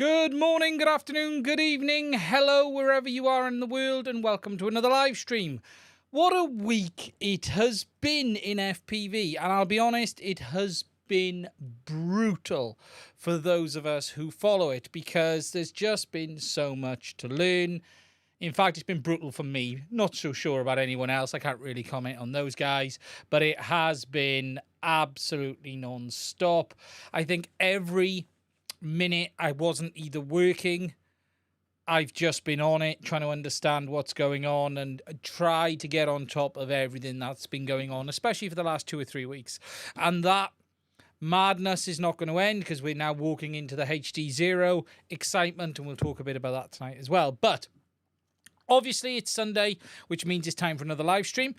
Good morning, good afternoon, good evening, hello wherever you are in the world, and welcome to another live stream. What a week it has been in FPV, and I'll be honest, it has been brutal for those of us who follow it because there's just been so much to learn. In fact, it's been brutal for me. Not so sure about anyone else. I can't really comment on those guys, but it has been absolutely non-stop. I think every minute I wasn't either working, I've just been on it trying to understand what's going on and try to get on top of everything that's been going on, especially for the last 2 or 3 weeks. And that madness is not going to end because we're now walking into the HDzero excitement, and we'll talk a bit about that tonight as well. But obviously it's Sunday, which means it's time for another live stream.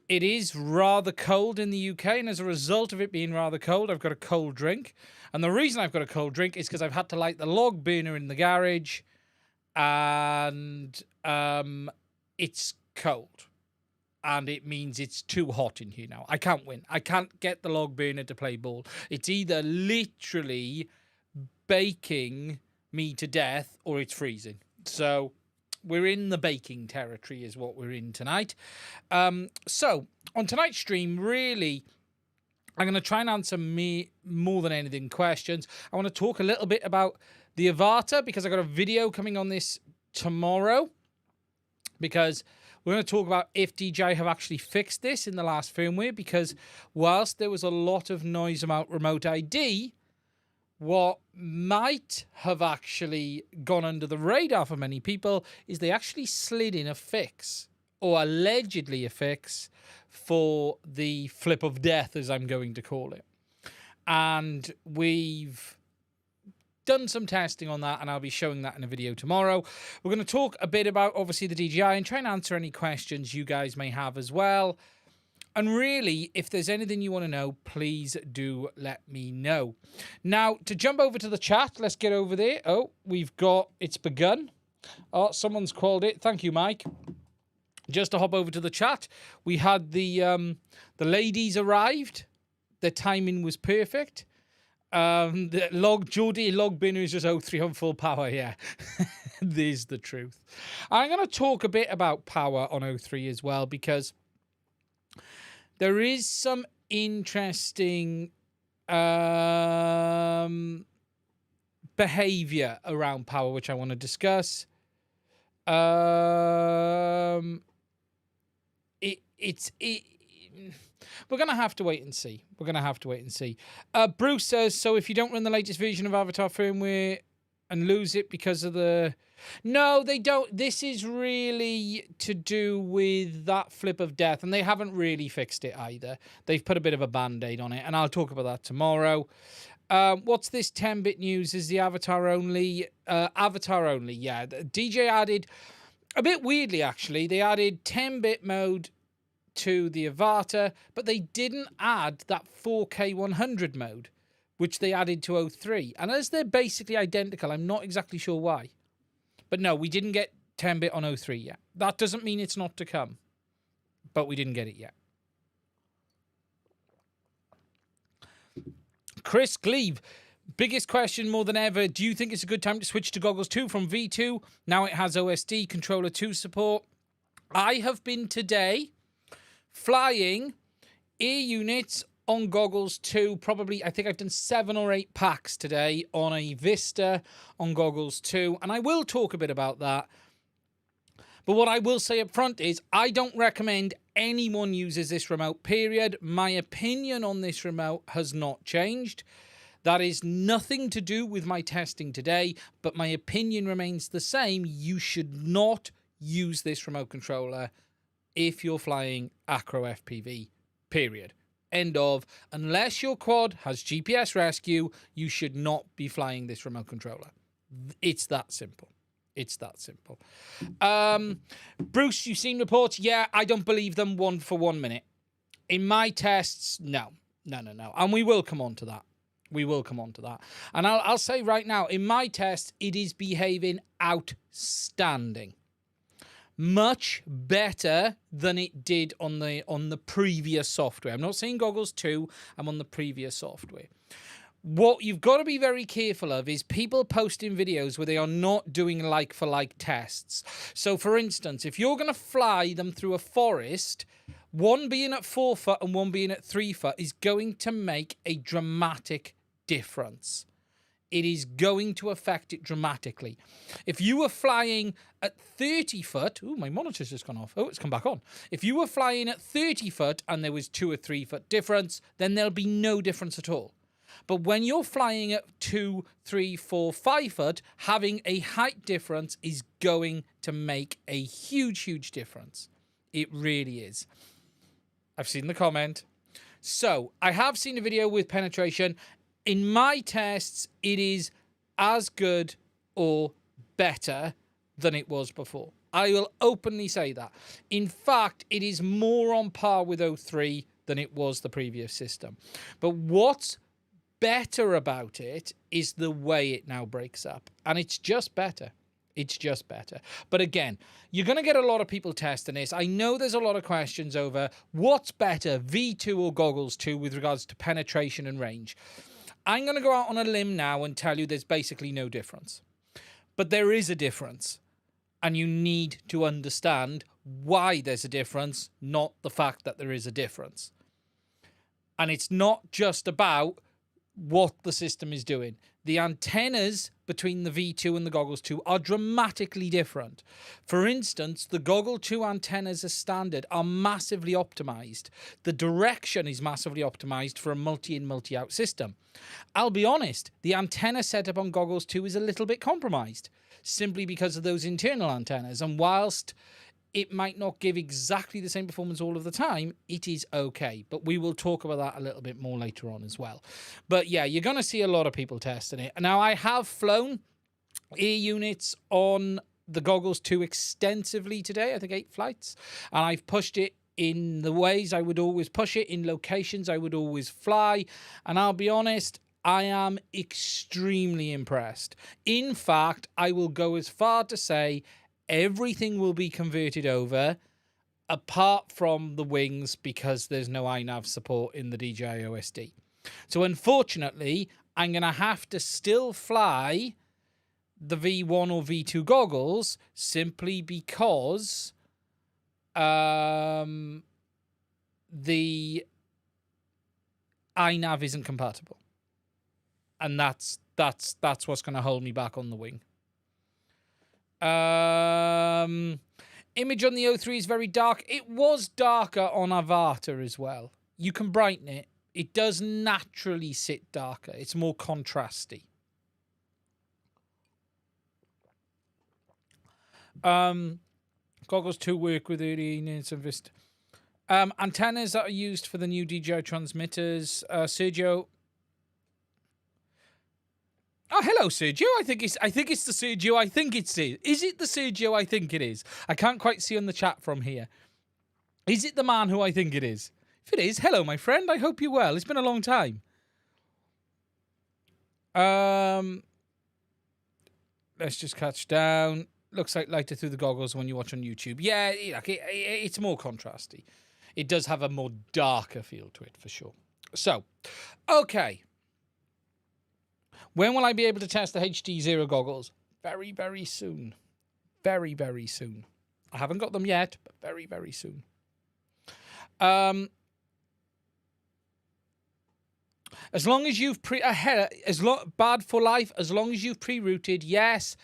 It is rather cold in the UK, and as a result of it being rather cold, I've got a cold drink. And the reason I've got a cold drink is because I've had to light the log burner in the garage, and it's cold. And it means it's too hot in here now. I can't win. I can't get the log burner to play ball. It's either literally baking me to death or it's freezing. So we're in the baking territory is what we're in tonight. So on tonight's stream, really, I'm going to try and answer more than anything questions. I want to talk a little bit about the Avatar because I got a video coming on this tomorrow, because we're going to talk about if DJI have actually fixed this in the last firmware, because whilst there was a lot of noise about remote ID, what might have actually gone under the radar for many people is they actually slid in a fix, or allegedly a fix, for the flip of death, as I'm going to call it. And we've done some testing on that, and I'll be showing that in a video tomorrow. We're going to talk a bit about, obviously, the DJI and try and answer any questions you guys may have as well. And really, if there's anything you want to know, please do let me know. Now, to jump over to the chat, let's get over there. Oh, it's begun. Oh, someone's called it. Thank you, Mike. Just to hop over to the chat, we had the ladies arrived. Their timing was perfect. The log burner is just 03 on full power. Yeah, there's the truth. I'm going to talk a bit about power on 03 as well, because there is some interesting behavior around power, which I want to discuss. We're going to have to wait and see. Bruce says, so if you don't run the latest version of Avatar firmware and lose it because of the... No, they don't. This is really to do with that flip of death, and they haven't really fixed it either. They've put a bit of a band-aid on it, and I'll talk about that tomorrow. What's this 10-bit news? Is the Avatar only? Avatar only, yeah. DJ added, a bit weirdly actually, they added 10-bit mode to the Avatar, but they didn't add that 4K 100 mode, which they added to 03. And as they're basically identical, I'm not exactly sure why. But no, we didn't get 10-bit on 03 yet. That doesn't mean it's not to come, but we didn't get it yet. Chris Gleave, biggest question more than ever. Do you think it's a good time to switch to Goggles 2 from V2? Now it has OSD, Controller 2 support. I have been today flying air units on Goggles 2. Probably, I think I've done 7 or 8 packs today on a Vista on Goggles 2. And I will talk a bit about that. But what I will say up front is I don't recommend anyone uses this remote, period. My opinion on this remote has not changed. That is nothing to do with my testing today, but my opinion remains the same. You should not use this remote controller if you're flying acro FPV, period. End of. Unless your quad has GPS rescue, you should not be flying this remote controller. It's that simple. It's that simple. Bruce, you've seen reports? Yeah, I don't believe them for 1 minute. In my tests, no. And we will come on to that. And I'll say right now, in my tests, it is behaving outstanding. Much better than it did on the previous software. I'm not saying Goggles 2, I'm on the previous software. What you've got to be very careful of is people posting videos where they are not doing like-for-like tests. So, for instance, if you're going to fly them through a forest, one being at 4 foot and one being at 3 foot is going to make a dramatic difference. It is going to affect it dramatically. If you were flying at 30 foot... Ooh, my monitor's just gone off. Oh, it's come back on. If you were flying at 30 foot and there was 2 or 3 foot difference, then there'll be no difference at all. But when you're flying at 2, 3, 4, 5 foot, having a height difference is going to make a huge, huge difference. It really is. I've seen the comment. So, I have seen a video with penetration. In my tests, it is as good or better than it was before. I will openly say that. In fact, it is more on par with 03 than it was the previous system. But what's better about it is the way it now breaks up. And it's just better. It's just better. But again, you're going to get a lot of people testing this. I know there's a lot of questions over what's better, V2 or Goggles 2 with regards to penetration and range. I'm going to go out on a limb now and tell you there's basically no difference. But there is a difference. And you need to understand why there's a difference, not the fact that there is a difference. And it's not just about what the system is doing. The antennas between the V2 and the Goggles 2 are dramatically different. For instance, the Goggle 2 antennas as standard are massively optimized. The direction is massively optimized for a multi-in, multi-out system. I'll be honest, the antenna setup on Goggles 2 is a little bit compromised, simply because of those internal antennas. And whilst it might not give exactly the same performance all of the time, it is okay. But we will talk about that a little bit more later on as well. But yeah, you're going to see a lot of people testing it. Now, I have flown air units on the Goggles 2 extensively today. I think 8 flights. And I've pushed it in the ways I would always push it, in locations I would always fly. And I'll be honest, I am extremely impressed. In fact, I will go as far to say everything will be converted over apart from the wings because there's no iNav support in the DJI OSD. So unfortunately, I'm going to have to still fly the V1 or V2 goggles simply because the iNav isn't compatible. And that's what's going to hold me back on the wing. Image on the 03 is very dark. It was darker on Avata as well. You can brighten it. It does naturally sit darker. It's more contrasty. Goggles 2 work with early units and Vista. Antennas that are used for the new DJI transmitters. Sergio. Oh, hello, Sergio. I think it's the Sergio I think it's. Is it the Sergio I think it is? I can't quite see on the chat from here. Is it the man who I think it is? If it is, hello, my friend. I hope you're well. It's been a long time. Let's just catch down. Looks like lighter through the goggles when you watch on YouTube. Yeah, it's more contrasty. It does have a more darker feel to it, for sure. So, okay. When will I be able to test the HDzero goggles? Very, very soon. Very, very soon. I haven't got them yet, but very, very soon. As long as you've bad for life, as long as you've pre-routed, yes.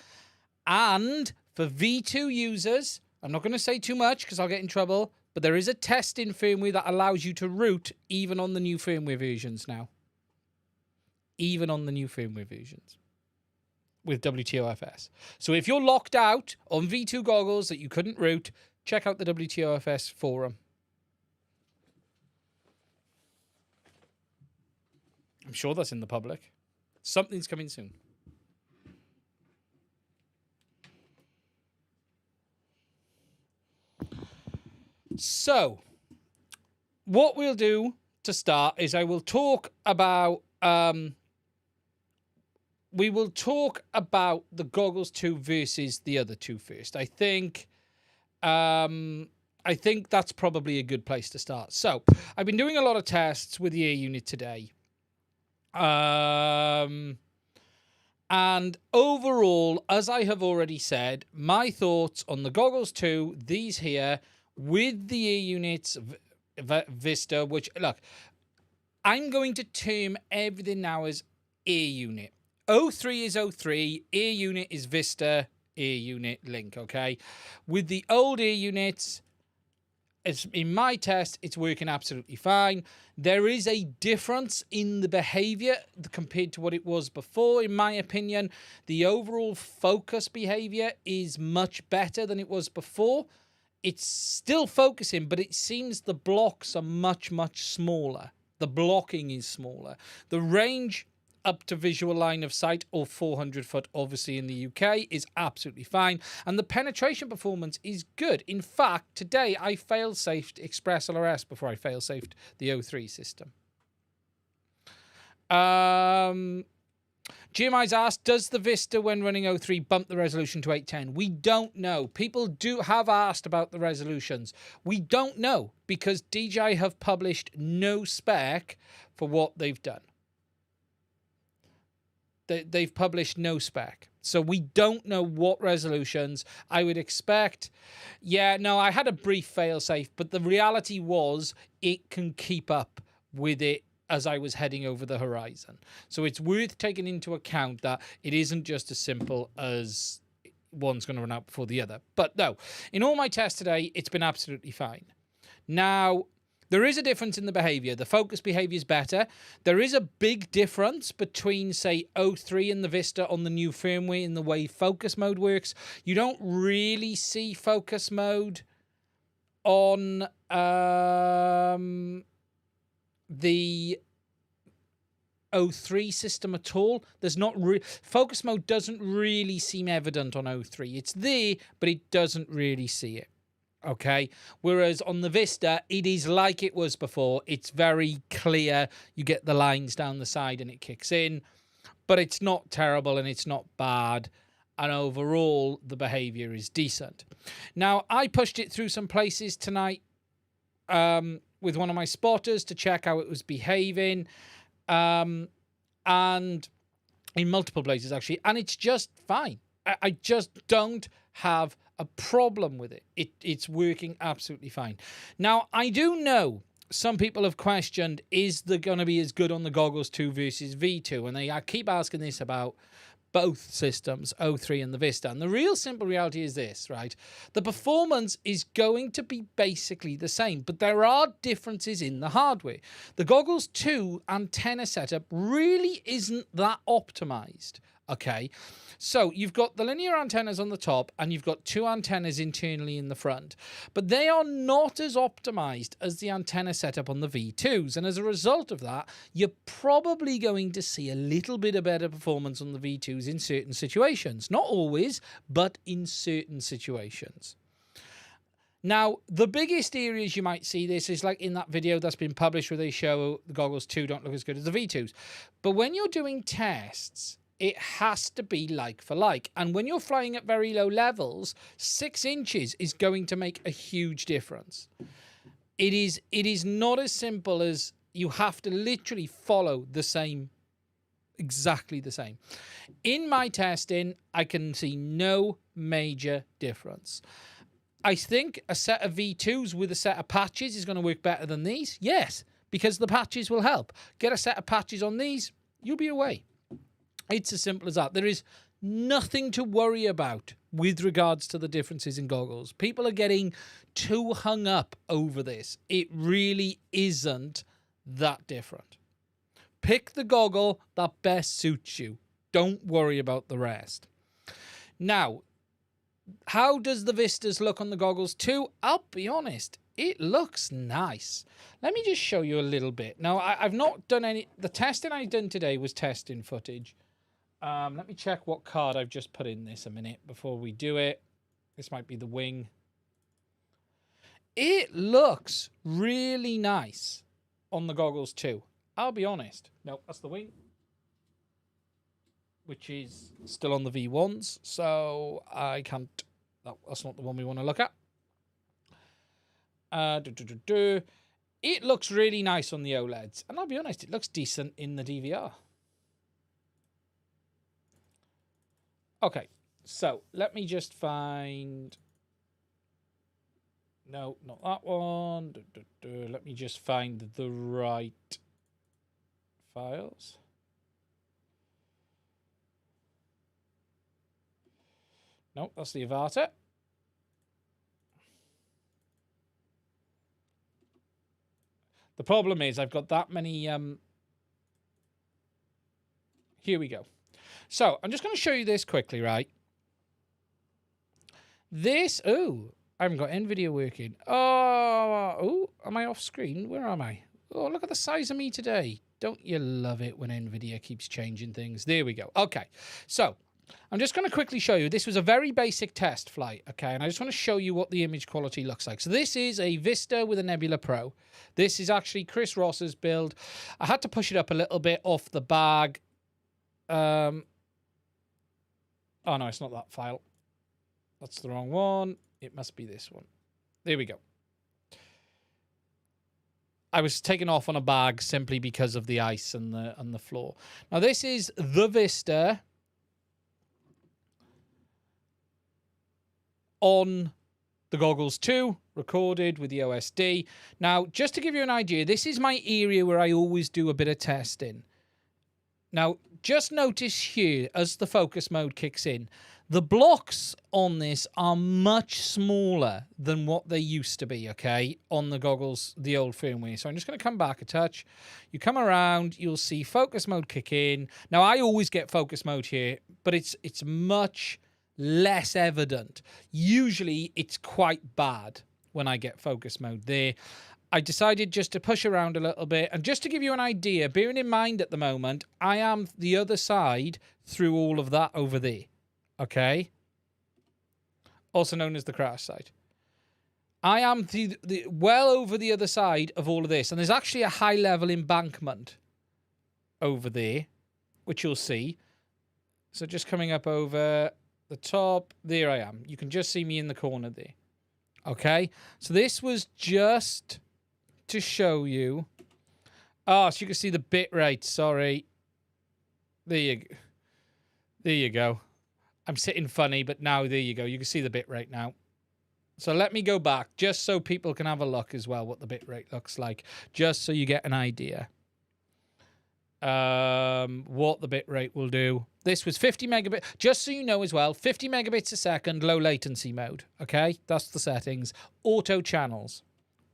And for V2 users, I'm not going to say too much because I'll get in trouble, but there is a testing firmware that allows you to route even on the new firmware versions now. Even on the new firmware versions with WTOFS. So if you're locked out on V2 goggles that you couldn't route, check out the WTOFS forum. I'm sure that's in the public. Something's coming soon. So, what we'll do to start is I will talk about we will talk about the Goggles 2 versus the other two first. I think that's probably a good place to start. So, I've been doing a lot of tests with the air unit today. And overall, as I have already said, my thoughts on the Goggles 2, these here, with the ear units, Vista, which, look, I'm going to term everything now as ear unit. O3 is O3, ear unit is Vista, ear unit Link, okay? With the old ear units, in my test, it's working absolutely fine. There is a difference in the behavior compared to what it was before. In my opinion, the overall focus behavior is much better than it was before. It's still focusing, but it seems the blocks are much, much smaller. The blocking is smaller. The range up to visual line of sight, or 400 foot, obviously in the UK, is absolutely fine. And the penetration performance is good. In fact, today I fail-safed Express ELRS before I fail-safed the O3 system. GMI's asked, does the Vista, when running O3, bump the resolution to 810? We don't know. People have asked about the resolutions. We don't know, because DJI have published no spec for what they've done. They've published no spec. So we don't know what resolutions. I would expect, yeah, no, I had a brief fail-safe, but the reality was it can keep up with it as I was heading over the horizon. So it's worth taking into account that it isn't just as simple as one's going to run out before the other. But no, in all my tests today, it's been absolutely fine. Now, there is a difference in the behavior. The focus behavior is better. There is a big difference between, say, O3 and the Vista on the new firmware in the way focus mode works. You don't really see focus mode on the O3 system at all. There's not focus mode doesn't really seem evident on O3. It's there, but it doesn't really see it. Okay, whereas on the Vista, it is like it was before. It's very clear. You get the lines down the side and it kicks in, but it's not terrible and it's not bad. And overall, the behavior is decent. Now, I pushed it through some places tonight with one of my spotters to check how it was behaving, and in multiple places, actually, and it's just fine. I just don't have a problem with it. It's working absolutely fine. Now, I do know some people have questioned, is there going to be as good on the Goggles 2 versus V2? And they keep asking this about both systems, O3 and the Vista. And the real simple reality is this, right? The performance is going to be basically the same, but there are differences in the hardware. The Goggles 2 antenna setup really isn't that optimized, okay? So you've got the linear antennas on the top and you've got two antennas internally in the front, but they are not as optimized as the antenna setup on the V2s. And as a result of that, you're probably going to see a little bit of better performance on the V2s in certain situations. Not always, but in certain situations. Now, the biggest areas you might see this is like in that video that's been published where they show the Goggles 2 don't look as good as the V2s. But when you're doing tests, it has to be like for like. And when you're flying at very low levels, 6 inches is going to make a huge difference. It is not as simple as you have to literally follow the same, exactly the same. In my testing, I can see no major difference. I think a set of V2s with a set of patches is going to work better than these. Yes, because the patches will help. Get a set of patches on these, you'll be away. It's as simple as that. There is nothing to worry about with regards to the differences in goggles. People are getting too hung up over this. It really isn't that different. Pick the goggle that best suits you. Don't worry about the rest. Now, how does the Vistas look on the Goggles 2? I'll be honest, it looks nice. Let me just show you a little bit. Now, I've not done any... The testing I've done today was testing footage. Let me check what card I've just put in this a minute before we do it. This might be the wing. It looks really nice on the Goggles 2. I'll be honest. No, that's the wing, which is still on the V1s, so I can't... That's not the one we want to look at. It looks really nice on the OLEDs, and I'll be honest, it looks decent in the DVR. Okay, so let me just find... No, not that one. Let me just find the right files. Nope, that's the Avata. The problem is I've got that many... Here we go. So I'm just going to show you this quickly, right? This... Oh, I haven't got NVIDIA working. Oh, am I off screen? Where am I? Oh, look at the size of me today. Don't you love it when NVIDIA keeps changing things? There we go. Okay, so I'm just going to quickly show you. This was a very basic test flight, okay? And I just want to show you what the image quality looks like. So this is a Vista with a Nebula Pro. This is actually Chris Ross's build. I had to push it up a little bit off the bag. Oh, no, it's not that file. That's the wrong one. It must be this one. There we go. I was taken off on a bag simply because of the ice and the floor. Now, this is the Vista on the Goggles 2, recorded with the OSD. Now, just to give you an idea, this is my area where I always do a bit of testing. Now, just notice here, as the focus mode kicks in, the blocks on this are much smaller than what they used to be, okay, on the Goggles, the old firmware. So I'm just going to come back a touch. You come around, you'll see focus mode kick in. Now, I always get focus mode here, but it's much less evident. Usually, it's quite bad when I get focus mode there. I decided just to push around a little bit. And just to give you an idea, bearing in mind at the moment, I am the other side through all of that over there. Okay? Also known as the crash side. I am the well over the other side of all of this. And there's actually a high-level embankment over there, which you'll see. So just coming up over the top, there I am. You can just see me in the corner there. Okay? So this was just to show you. Oh, so you can see the bit rate. Sorry. There you go. I'm sitting funny, but now there you go. You can see the bit rate now. So let me go back just so people can have a look as well what the bit rate looks like. Just so you get an idea what the bit rate will do. This was 50 megabit. Just so you know as well, 50 megabits a second, low latency mode. Okay, that's the settings. Auto channels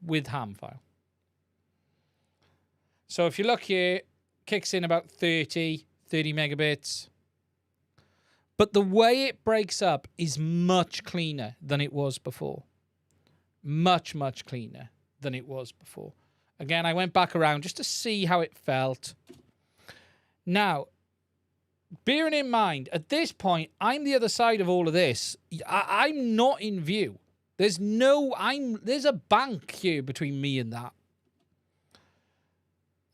with ham file. So if you look here, kicks in about 30 megabits. But the way it breaks up is much cleaner than it was before. Much, much cleaner than it was before. Again, I went back around just to see how it felt. Now, bearing in mind, at this point, I'm the other side of all of this. I'm not in view. There's a bank here between me and that.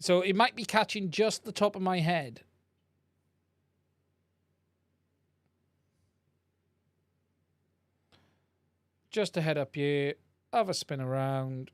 So it might be catching just the top of my head. Just to head up here, have a spin around.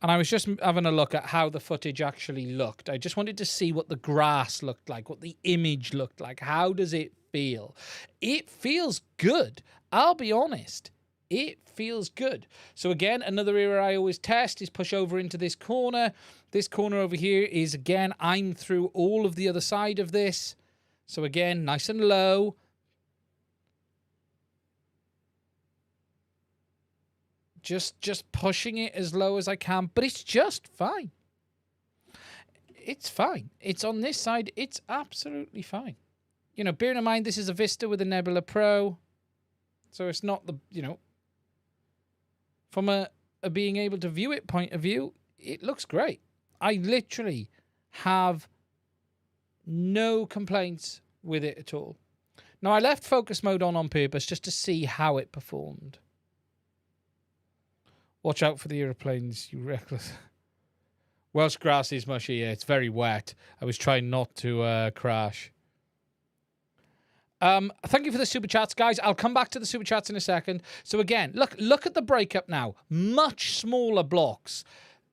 And I was just having a look at how the footage actually looked. I just wanted to see what the grass looked like, what the image looked like. How does it feel? It feels good. I'll be honest. It feels good. So again, another area I always test is push over into this corner. This corner over here is, again, I'm through all of the other side of this. So again, nice and low. Just pushing it as low as I can, but it's just fine. It's fine. It's on this side. It's absolutely fine. You know, bearing in mind this is a Vista with a Nebula Pro. So it's not the, you know, from a being able to view it point of view, it looks great. I literally have no complaints with it at all. Now, I left focus mode on purpose just to see how it performed. Watch out for the airplanes, you reckless. Welsh grass is mushy, yeah, it's very wet. I was trying not to crash. Thank you for the super chats, guys. I'll come back to the super chats in a second. So again, look at the breakup now. Much smaller blocks.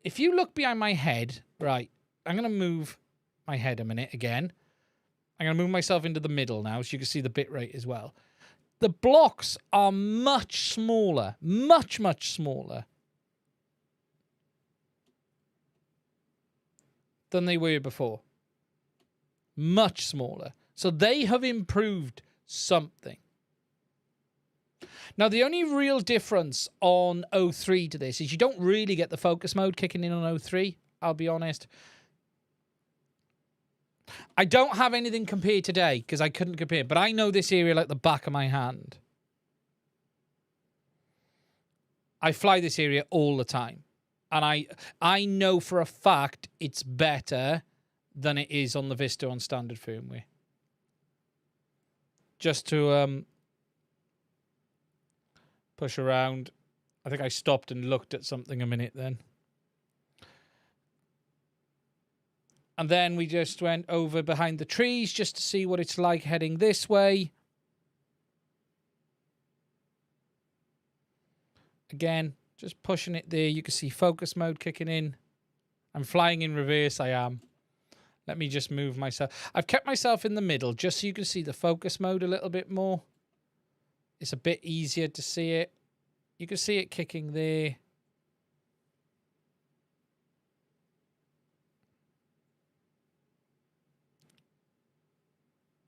If you look behind my head, right, I'm going to move my head a minute again. I'm going to move myself into the middle now so you can see the bitrate as well. The blocks are much smaller, much, much smaller than they were before. Much smaller. So they have improved something. Now, the only real difference on 03 to this is you don't really get the focus mode kicking in on 03, I'll be honest. I don't have anything compared today because I couldn't compare, but I know this area like the back of my hand. I fly this area all the time. And I know for a fact it's better than it is on the Vista on standard firmware. Just to push around. I think I stopped and looked at something a minute then. And then we just went over behind the trees just to see what it's like heading this way. Again, just pushing it there. You can see focus mode kicking in. I'm flying in reverse, I am. Let me just move myself. I've kept myself in the middle just so you can see the focus mode a little bit more. It's a bit easier to see it. You can see it kicking there.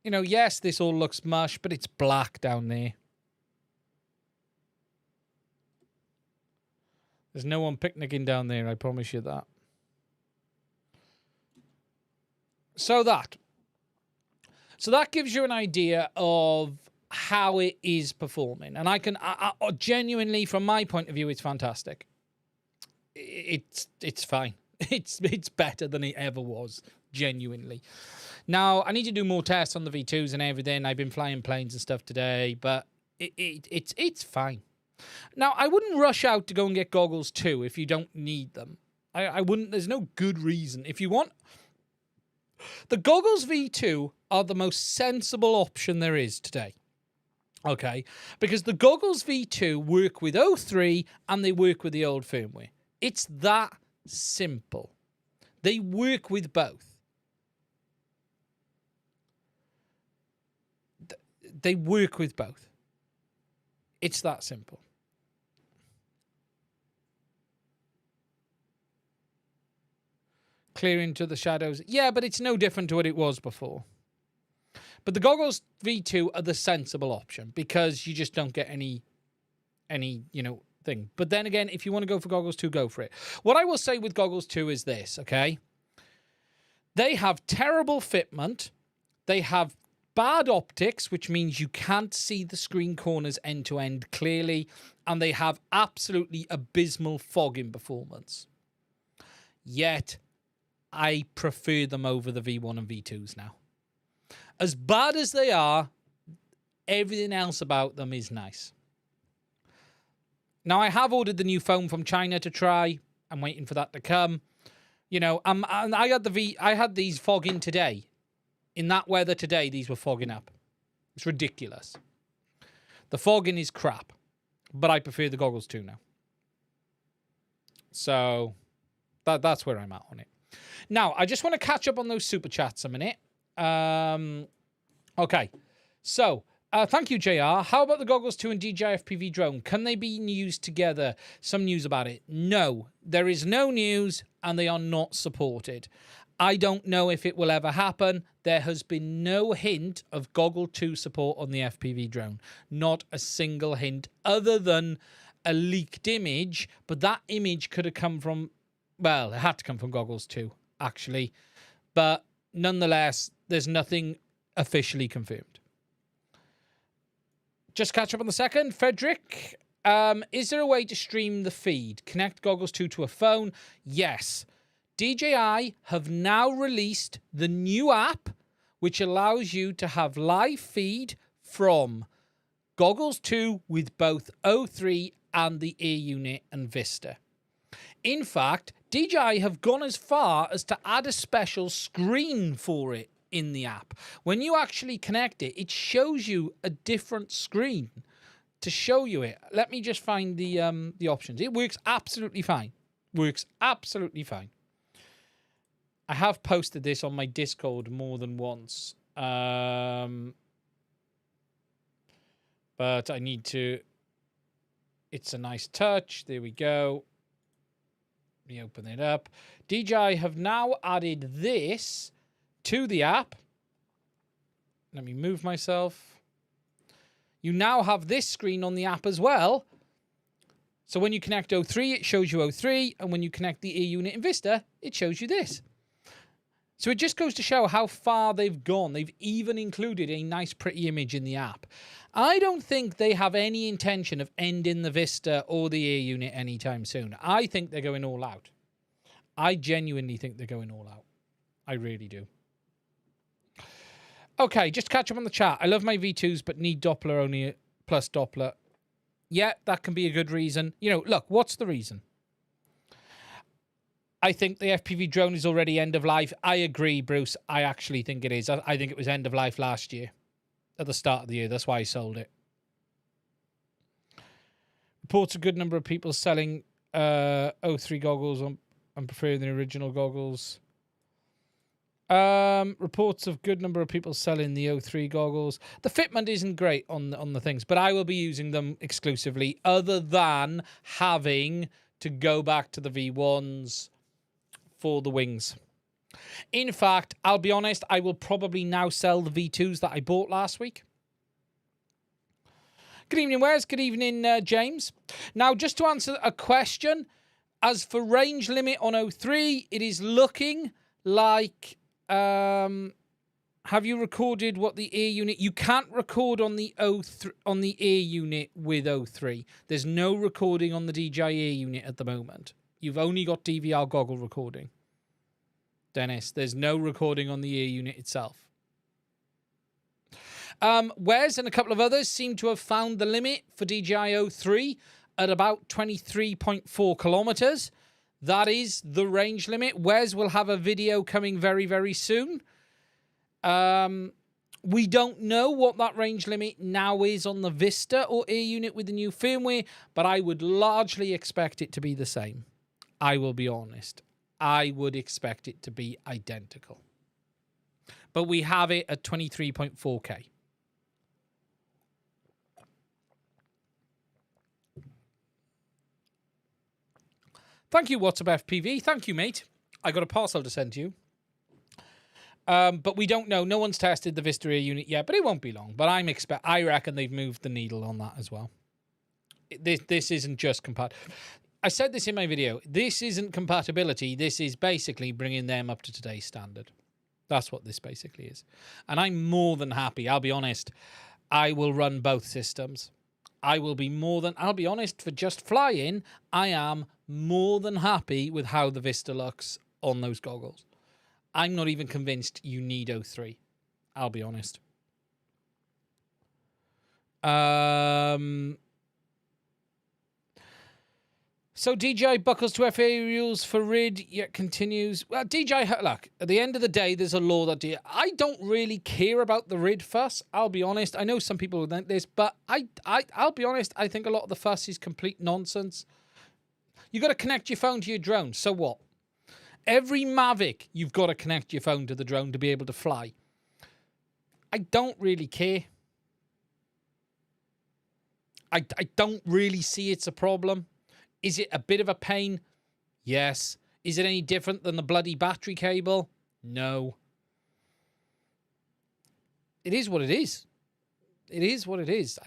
You know, yes, this all looks mush, but it's black down there. There's no one picnicking down there, I promise you that. So that gives you an idea of how it is performing. And I genuinely, from my point of view, it's fantastic. It's fine. It's better than it ever was, genuinely. Now, I need to do more tests on the V2s and everything. I've been flying planes and stuff today, but it's fine. Now, I wouldn't rush out to go and get goggles too if you don't need them. I wouldn't. There's no good reason. If you want... The Goggles V2 are the most sensible option there is today. Okay? Because the Goggles V2 work with 03 and they work with the old firmware. It's that simple. They work with both. They work with both. It's that simple. Clear into the shadows. Yeah, but it's no different to what it was before. But the Goggles V2 are the sensible option because you just don't get any thing. But then again, if you want to go for Goggles 2, go for it. What I will say with Goggles 2 is this, okay? They have terrible fitment. They have bad optics, which means you can't see the screen corners end to end clearly. And they have absolutely abysmal fogging performance. Yet, I prefer them over the V1 and V2s now. As bad as they are, everything else about them is nice. Now, I have ordered the new foam from China to try. I'm waiting for that to come. You know, I had these fogging today. In that weather today, these were fogging up. It's ridiculous. The fogging is crap. But I prefer the Goggles 2 now. So, that's where I'm at on it. Now, I just want to catch up on those super chats a minute. Okay. So, thank you, JR. How about the Goggles 2 and DJI FPV drone? Can they be used together? Some news about it. No. There is no news, and they are not supported. I don't know if it will ever happen. There has been no hint of Goggle 2 support on the FPV drone. Not a single hint, other than a leaked image. But that image could have come from... Well, it had to come from Goggles 2, actually. But nonetheless, there's nothing officially confirmed. Just catch up on the second. Frederick, is there a way to stream the feed? Connect Goggles 2 to a phone? Yes. DJI have now released the new app, which allows you to have live feed from Goggles 2 with both 03 and the Air Unit and Vista. In fact, DJI have gone as far as to add a special screen for it in the app. When you actually connect it, it shows you a different screen to show you it. Let me just find the options. It works absolutely fine. Works absolutely fine. I have posted this on my Discord more than once. But I need to... It's a nice touch. There we go. Let me open it up. DJI have now added this to the app. Let me move myself. You now have this screen on the app as well. So when you connect O3, it shows you O3. And when you connect the ear unit in Vista, it shows you this. So it just goes to show how far they've gone. They've even included a nice, pretty image in the app. I don't think they have any intention of ending the Vista or the ear unit anytime soon. I think they're going all out. I genuinely think they're going all out. I really do. Okay, just catch up on the chat. I love my V2s, but need Doppler only plus Doppler. Yeah, that can be a good reason. You know, look, what's the reason? I think the FPV drone is already end of life. I agree, Bruce. I actually think it is. I think it was end of life last year. At the start of the year. That's why I sold it. Reports a good number of people selling O3 goggles. I'm preferring the original goggles. Reports of good number of people selling the O3 goggles. The fitment isn't great on the things, but I will be using them exclusively, other than having to go back to the V1s for the wings. In fact, I'll be honest, I will probably now sell the V2s that I bought last week. Good evening, Wes. Good evening, James. Now, just to answer a question, as for range limit on O3, it is looking like... have you recorded what the ear unit... You can't record on the O3 on the ear unit with O3. There's no recording on the DJI ear unit at the moment. You've only got DVR goggle recording. Dennis, there's no recording on the ear unit itself. Wes and a couple of others seem to have found the limit for DJI O3 at about 23.4 kilometers. That is the range limit. Wes will have a video coming very, very soon. We don't know what that range limit now is on the Vista or ear unit with the new firmware, but I would largely expect it to be the same. I will be honest. I would expect it to be identical. But we have it at 23.4K. Thank you, What's Up FPV. Thank you, mate. I got a parcel to send to you. But we don't know. No one's tested the Vista ear unit yet, but it won't be long. But I reckon they've moved the needle on that as well. This isn't just compatible. I said this in my video. This isn't compatibility. This is basically bringing them up to today's standard. That's what this basically is. And I'm more than happy. I'll be honest. I will run both systems. I'll be honest, for just flying, I am more than happy with how the Vista looks on those goggles. I'm not even convinced you need O3. I'll be honest. So DJI buckles to FAA rules for RID, yet continues. Well, DJI, look, at the end of the day, there's a law that I don't really care about the RID fuss. I'll be honest. I know some people think this, but I'll be honest. I think a lot of the fuss is complete nonsense. You got to connect your phone to your drone. So what? Every Mavic, you've got to connect your phone to the drone to be able to fly. I don't really care. I don't really see it's a problem. Is it a bit of a pain? Yes. Is it any different than the bloody battery cable? No. It is what it is. It is what it is.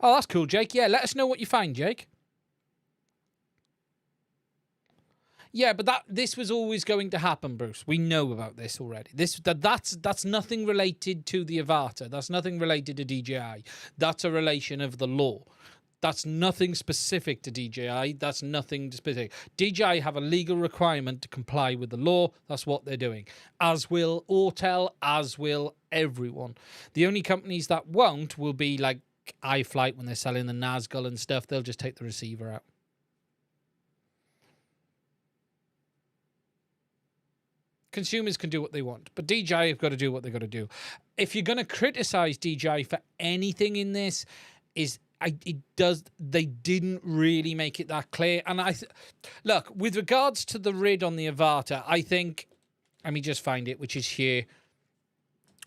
Oh, that's cool, Jake. Yeah, let us know what you find, Jake. Yeah, but this was always going to happen, Bruce. We know about this already. That's nothing related to the Avata. That's nothing related to DJI. That's a relation of the law. That's nothing specific to DJI. That's nothing specific. DJI have a legal requirement to comply with the law. That's what they're doing. As will Autel, as will everyone. The only companies that won't will be like iFlight when they're selling the Nazgul and stuff. They'll just take the receiver out. Consumers can do what they want, but DJI have got to do what they've got to do. If you're going to criticize DJI for anything in this, is They didn't really make it that clear. And look, with regards to the RID on the Avatar, I think, let me just find it, which is here.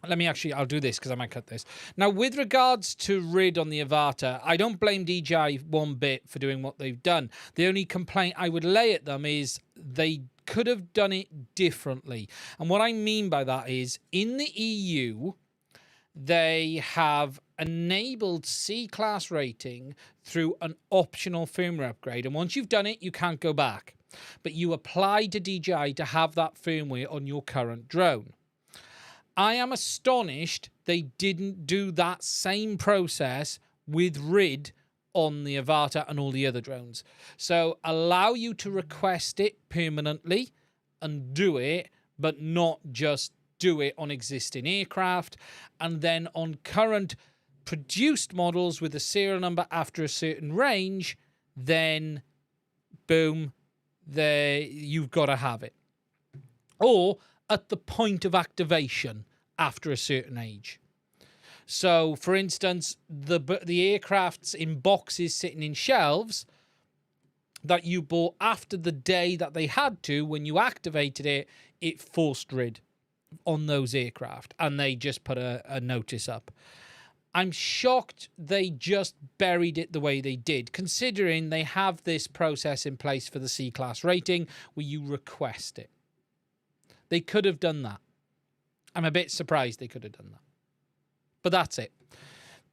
I'll do this because I might cut this. Now, with regards to RID on the Avatar, I don't blame DJI one bit for doing what they've done. The only complaint I would lay at them is they could have done it differently. And what I mean by that is, in the EU, they have enabled C-class rating through an optional firmware upgrade. And once you've done it, you can't go back. But you apply to DJI to have that firmware on your current drone. I am astonished they didn't do that same process with RID on the Avatar and all the other drones. So allow you to request it permanently and do it, but not just do it on existing aircraft. And then on current produced models with a serial number after a certain range, then boom, you've got to have it. Or at the point of activation after a certain age. So, for instance, the aircrafts in boxes sitting in shelves that you bought after the day that they had to, when you activated it, it forced RID on those aircraft, and they just put a notice up. I'm shocked they just buried it the way they did, considering they have this process in place for the C-class rating where you request it. They could have done that. I'm a bit surprised they could have done that. But that's it.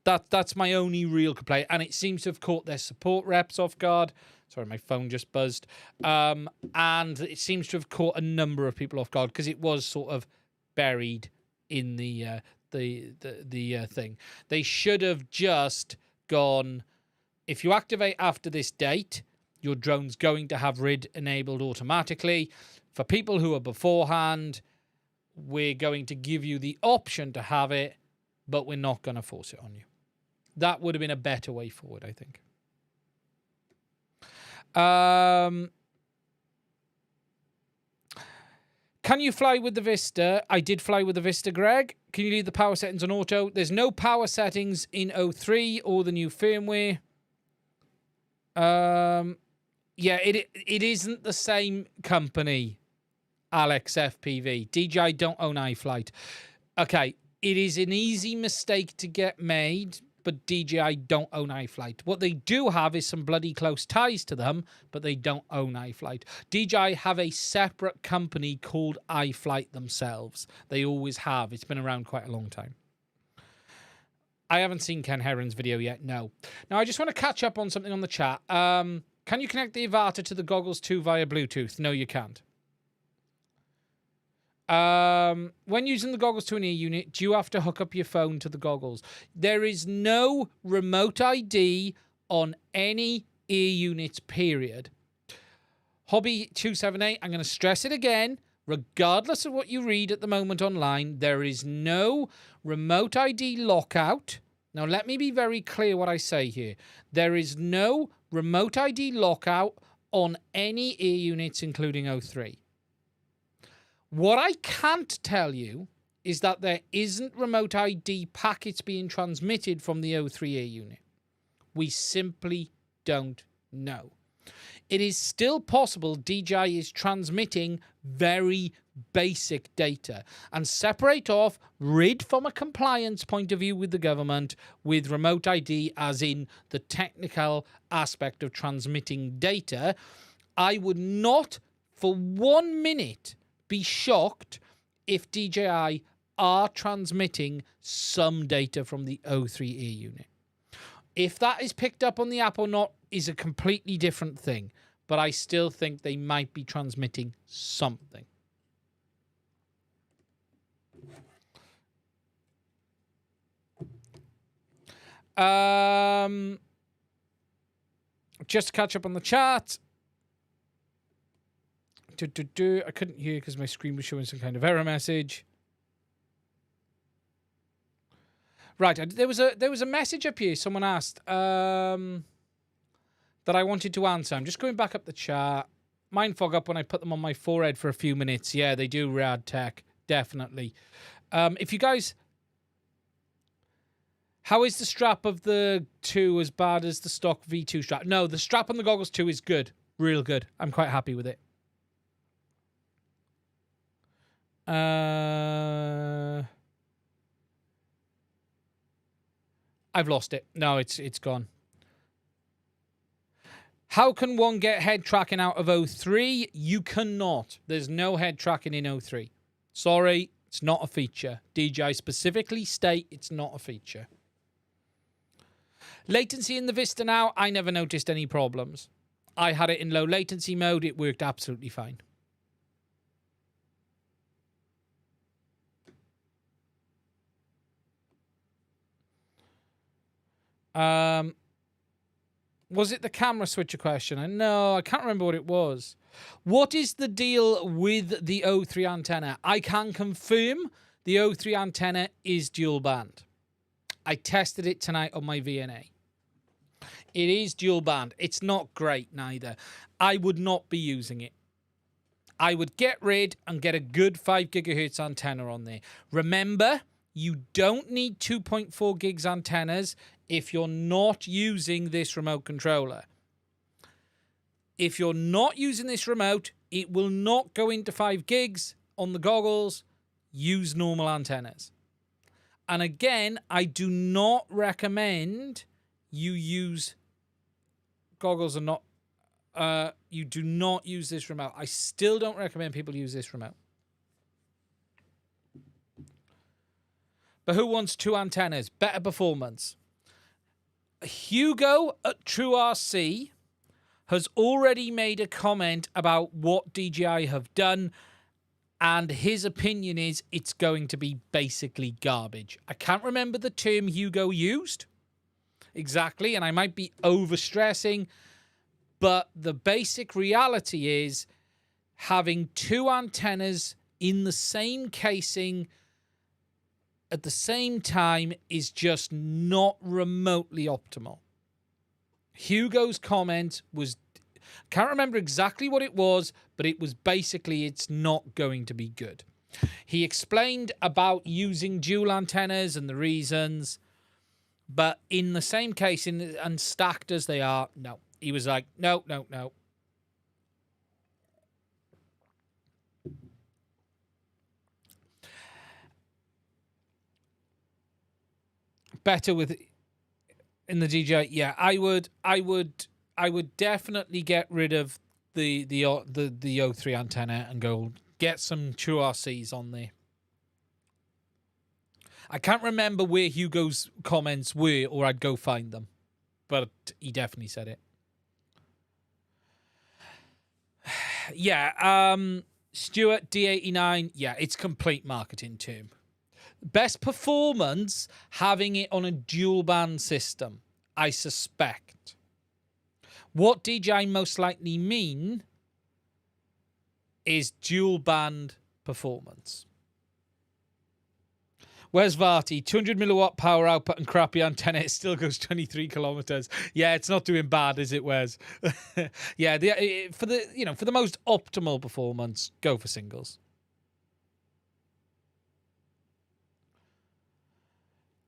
That's my only real complaint. And it seems to have caught their support reps off guard. Sorry, my phone just buzzed. And it seems to have caught a number of people off guard because it was sort of buried in the thing. They should have just gone, if you activate after this date, your drone's going to have RID enabled automatically. For people who are beforehand, we're going to give you the option to have it, but we're not going to force it on you. That would have been a better way forward, I think. Can you fly with the Vista? I did fly with the Vista, Greg. Can you leave the power settings on auto? There's no power settings in 03 or the new firmware. Yeah, it isn't the same company, Alex FPV. DJI don't own iFlight. Okay, it is an easy mistake to get made, but DJI don't own iFlight. What they do have is some bloody close ties to them, but they don't own iFlight. DJI have a separate company called iFlight themselves. They always have. It's been around quite a long time. I haven't seen Ken Heron's video yet, no. Now, I just want to catch up on something on the chat. Can you connect the Avatar to the Goggles 2 via Bluetooth? No, you can't. When using the Goggles to an ear unit, do you have to hook up your phone to the goggles? There is no remote ID on any ear units, period. Hobby278, I'm going to stress it again. Regardless of what you read at the moment online, there is no remote ID lockout. Now, let me be very clear what I say here. There is no remote ID lockout on any ear units, including 03. What I can't tell you is that there isn't remote ID packets being transmitted from the 03 ear unit. We simply don't know. It is still possible DJI is transmitting very basic data, and separate off RID from a compliance point of view with the government with remote ID as in the technical aspect of transmitting data. I would not for 1 minute be shocked if DJI are transmitting some data from the 03 ear unit. If that is picked up on the app or not is a completely different thing, but I still think they might be transmitting something. Just to catch up on the chat. I couldn't hear because my screen was showing some kind of error message. Right, there was a message up here. Someone asked that I wanted to answer. I'm just going back up the chat. Mine fog up when I put them on my forehead for a few minutes. Yeah, they do, Rad Tech, definitely. If you guys How is the strap of the 2 as bad as the stock V2 strap? No, the strap on the Goggles 2 is good. Real good. I'm quite happy with it. I've lost it. No, it's gone. How can one get head tracking out of O3? You cannot. There's no head tracking in O3. Sorry, it's not a feature. DJI specifically state it's not a feature. Latency in the Vista now, I never noticed any problems. I had it in low latency mode. It worked absolutely fine. Was it the camera switcher question? No, I can't remember what it was. What is the deal with the O3 antenna? I can confirm the O3 antenna is dual band. I tested it tonight on my VNA. It is dual band. It's not great neither. I would not be using it. I would get rid and get a good 5 gigahertz antenna on there. Remember, you don't need 2.4 gigs antennas if you're not using this remote controller. If you're not using this remote, it will not go into 5 gigs on the goggles. Use normal antennas. And again, I do not recommend you use goggles and not... you do not use this remote. I still don't recommend people use this remote. But who wants 2 antennas? Better performance. Hugo at TrueRC has already made a comment about what DJI have done, and his opinion is it's going to be basically garbage. I can't remember the term Hugo used exactly, and I might be overstressing, but the basic reality is having 2 antennas in the same casing at the same time is just not remotely optimal. Hugo's comment was, can't remember exactly what it was, but it was basically it's not going to be good. He explained about using dual antennas and the reasons, but in the same casing and stacked as they are, no. He was like, no, no, no. Better with in the DJI, yeah. I would definitely get rid of the O3 antenna and go get some true RCs on there. I can't remember where Hugo's comments were, or I'd go find them, but he definitely said it. Yeah, Stuart D89. Yeah, it's complete marketing term. Best performance, having it on a dual band system, I suspect. What DJI most likely mean is dual band performance. Where's Varty? 200 milliwatt power output and crappy antenna. It still goes 23 kilometers. Yeah, it's not doing bad, is it, Wes? Yeah, for the most optimal performance, go for singles.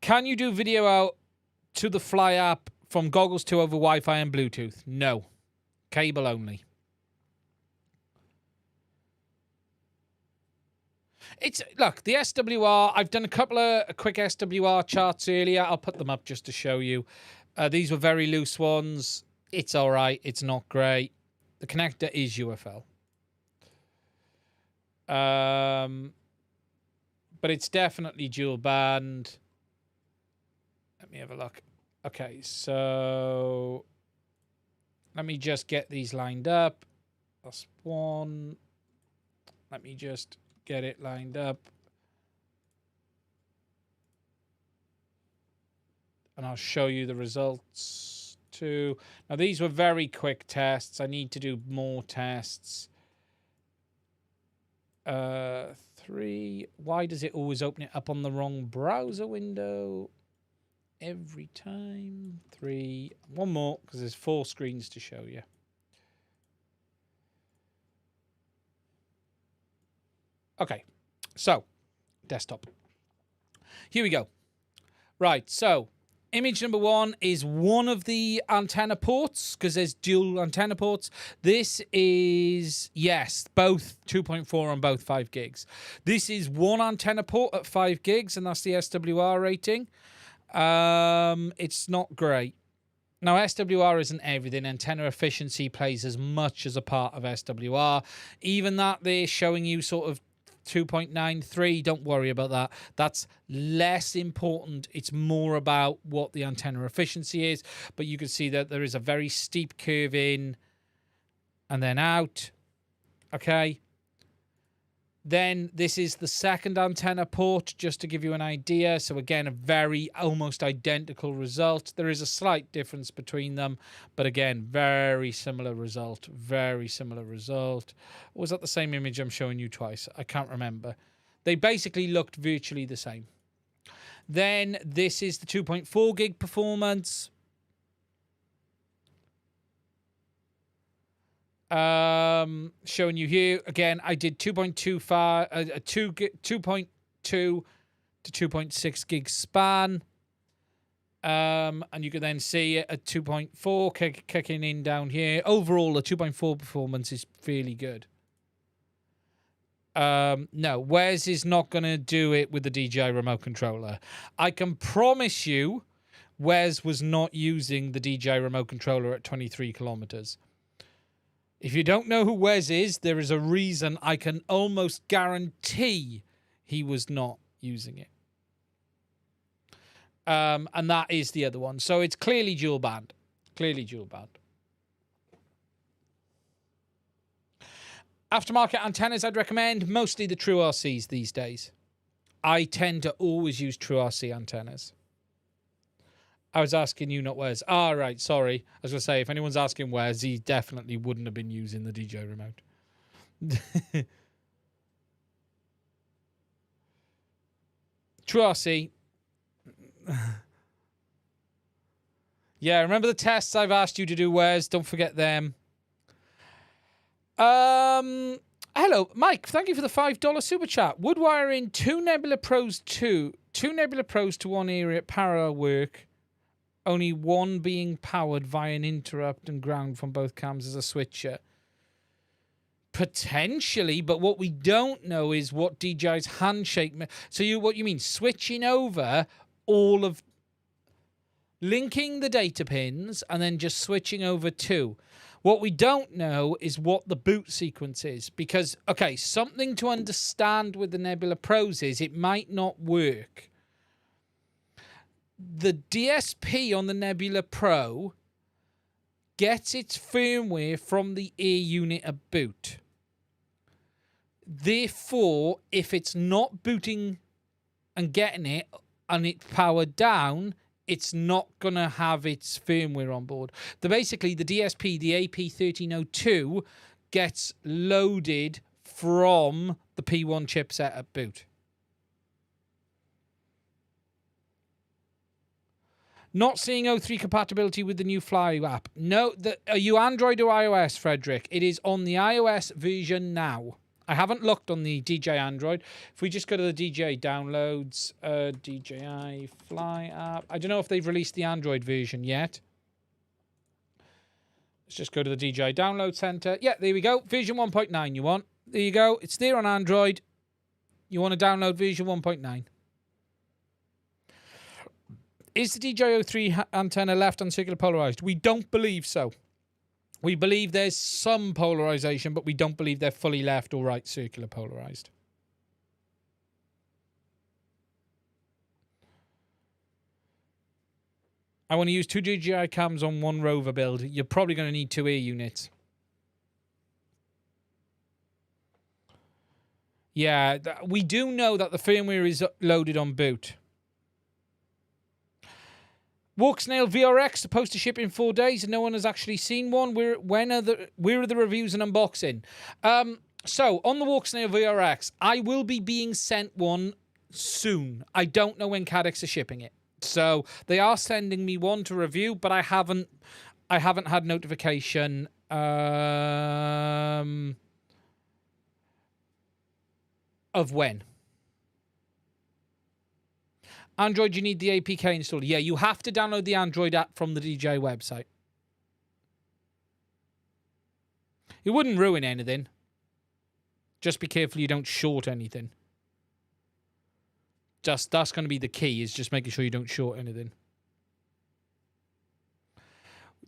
Can you do video out to the Fly app from Goggles 2 over Wi-Fi and Bluetooth? No. Cable only. Look, the SWR, I've done a couple of quick SWR charts earlier. I'll put them up just to show you. These were very loose ones. It's all right. It's not great. The connector is UFL. But it's definitely dual band. Let me have a look. Okay, so let me just get these lined up. That's one. Let me just get it lined up. And I'll show you the results too. Now, these were very quick tests. I need to do more tests. 3. Why does it always open it up on the wrong browser window? Every time. 3. One more, because there's 4 screens to show you. Okay, so desktop. Here we go. Right, so Image number 1 is one of the antenna ports, because there's dual antenna ports. This is, yes, both 2.4 and both 5 gigs. This is one antenna port at 5 gigs, and that's the SWR rating. It's not great. Now, SWR isn't everything. Antenna efficiency plays as much as a part of SWR. Even that they're showing you sort of 2.93, don't worry about that. That's less important. It's more about what the antenna efficiency is. But you can see that there is a very steep curve in and then out. Okay. Then this is the second antenna port, just to give you an idea. So again, a very almost identical result. There is a slight difference between them, but again, very similar result. Very similar result. Was that the same image I'm showing you twice? I can't remember. They basically looked virtually the same. Then this is the 2.4 gig performance. Showing you here again. I did 2.25, 2.2 to 2.6 gig span, and you can then see it at 2.4 kicking in down here. Overall, the 2.4 performance is fairly good. No, Wes is not going to do it with the DJI remote controller. I can promise you, Wes was not using the DJI remote controller at 23 kilometers. If you don't know who Wes is, there is a reason. I can almost guarantee he was not using it. And that is the other one. So it's clearly dual band. Clearly dual band. Aftermarket antennas I'd recommend. Mostly the True RCs these days. I tend to always use True RC antennas. I was asking you, not Wes. Ah, right, sorry. I was going to say, if anyone's asking Wes, he definitely wouldn't have been using the DJI remote. True RC. Yeah, remember the tests I've asked you to do, Wes? Don't forget them. Hello, Mike. Thank you for the $5 super chat. Would wiring two Nebula Pros to one area at parallel work? Only one being powered via an interrupt and ground from both cams as a switcher. Potentially, but what we don't know is what DJI's handshake... So what you mean, switching over all of... linking the data pins and then just switching over two. What we don't know is what the boot sequence is. Because, okay, something to understand with the Nebula Pros is it might not work. The DSP on the Nebula Pro gets its firmware from the air unit at boot. Therefore, if it's not booting and getting it and it's powered down, it's not going to have its firmware on board. Basically, the DSP, the AP1302, gets loaded from the P1 chipset at boot. Not seeing O3 compatibility with the new Fly app. No, are you Android or iOS, Frederick? It is on the iOS version now. I haven't looked on the DJI Android. If we just go to the DJI downloads, DJI Fly app. I don't know if they've released the Android version yet. Let's just go to the DJI Download Center. Yeah, there we go. Version 1.9 you want. There you go. It's there on Android. You want to download version 1.9. Is the DJI 3 antenna left uncircular polarized? We don't believe so. We believe there's some polarization, but we don't believe they're fully left or right circular polarized. I want to use two DJI cams on one rover build. You're probably going to need two air units. Yeah, we do know that the firmware is loaded on boot. Walksnail VRX supposed to ship in 4 days and no one has actually seen one. Where are the reviews and unboxing? So on the Walksnail VRX, I will be being sent one soon. I don't know when Cadex are shipping it. So they are sending me one to review, but I haven't had notification of when. Android, you need the APK installed. Yeah, you have to download the Android app from the DJI website. It wouldn't ruin anything. Just be careful you don't short anything. That's going to be the key, is just making sure you don't short anything.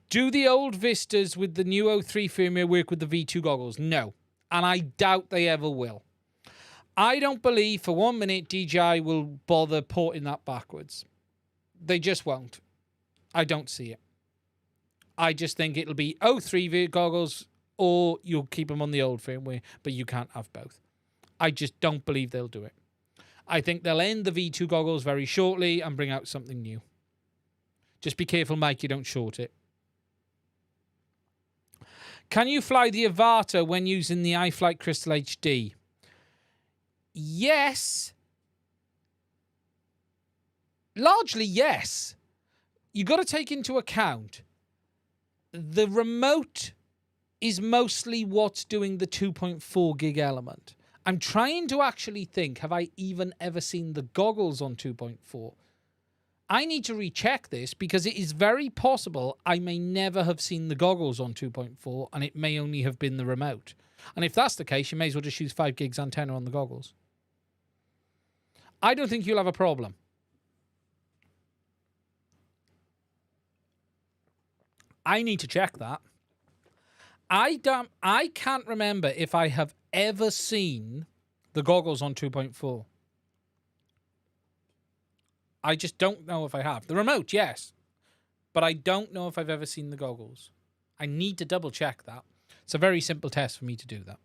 Do the old Vistas with the new 03 firmware work with the V2 goggles? No. And I doubt they ever will. I don't believe for 1 minute DJI will bother porting that backwards. They just won't. I don't see it. I just think it'll be 03 goggles, or you'll keep them on the old firmware, but you can't have both. I just don't believe they'll do it. I think they'll end the V2 goggles very shortly and bring out something new. Just be careful, Mike, you don't short it. Can you fly the Avata when using the iFlight Crystal HD? Yes. Largely, yes. You got to take into account the remote is mostly what's doing the 2.4 gig element. I'm trying to actually think, have I even ever seen the goggles on 2.4? I need to recheck this because it is very possible I may never have seen the goggles on 2.4 and it may only have been the remote. And if that's the case, you may as well just use 5 gigs antenna on the goggles. I don't think you'll have a problem. I need to check that. I can't remember if I have ever seen the goggles on 2.4. I just don't know if I have. The remote, yes. But I don't know if I've ever seen the goggles. I need to double check that. It's a very simple test for me to do that.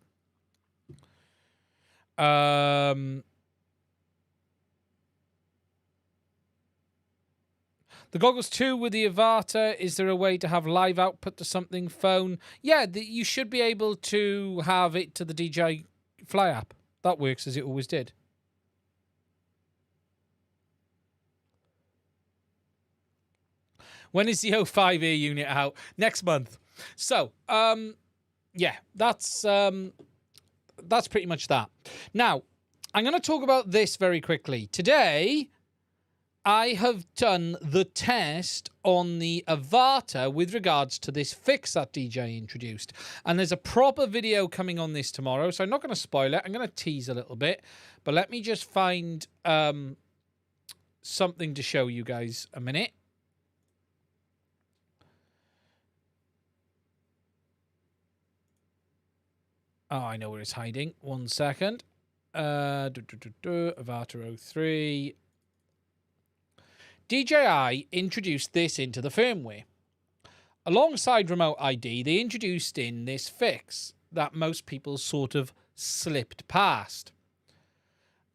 The goggles 2 with the Avata, is there a way to have live output to something phone? Yeah, you should be able to have it to the DJI Fly app. That works as it always did. When is the 05 Air unit out? Next month. So, yeah, that's pretty much that. Now, I'm going to talk about this very quickly. Today, I have done the test on the Avata with regards to this fix that DJI introduced. And there's a proper video coming on this tomorrow, so I'm not going to spoil it. I'm going to tease a little bit. But let me just find something to show you guys a minute. Oh, I know where it's hiding. 1 second. Avata 03. DJI introduced this into the firmware. Alongside Remote ID, they introduced in this fix that most people sort of slipped past.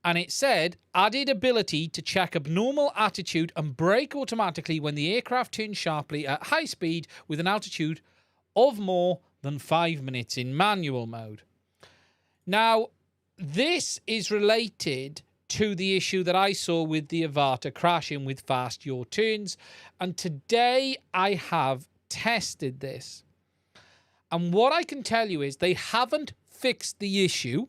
And it said, added ability to check abnormal attitude and brake automatically when the aircraft turns sharply at high speed with an altitude of more than 5 minutes in manual mode. Now, this is related to the issue that I saw with the Avata crashing with fast yaw turns. And today I have tested this. And what I can tell you is they haven't fixed the issue,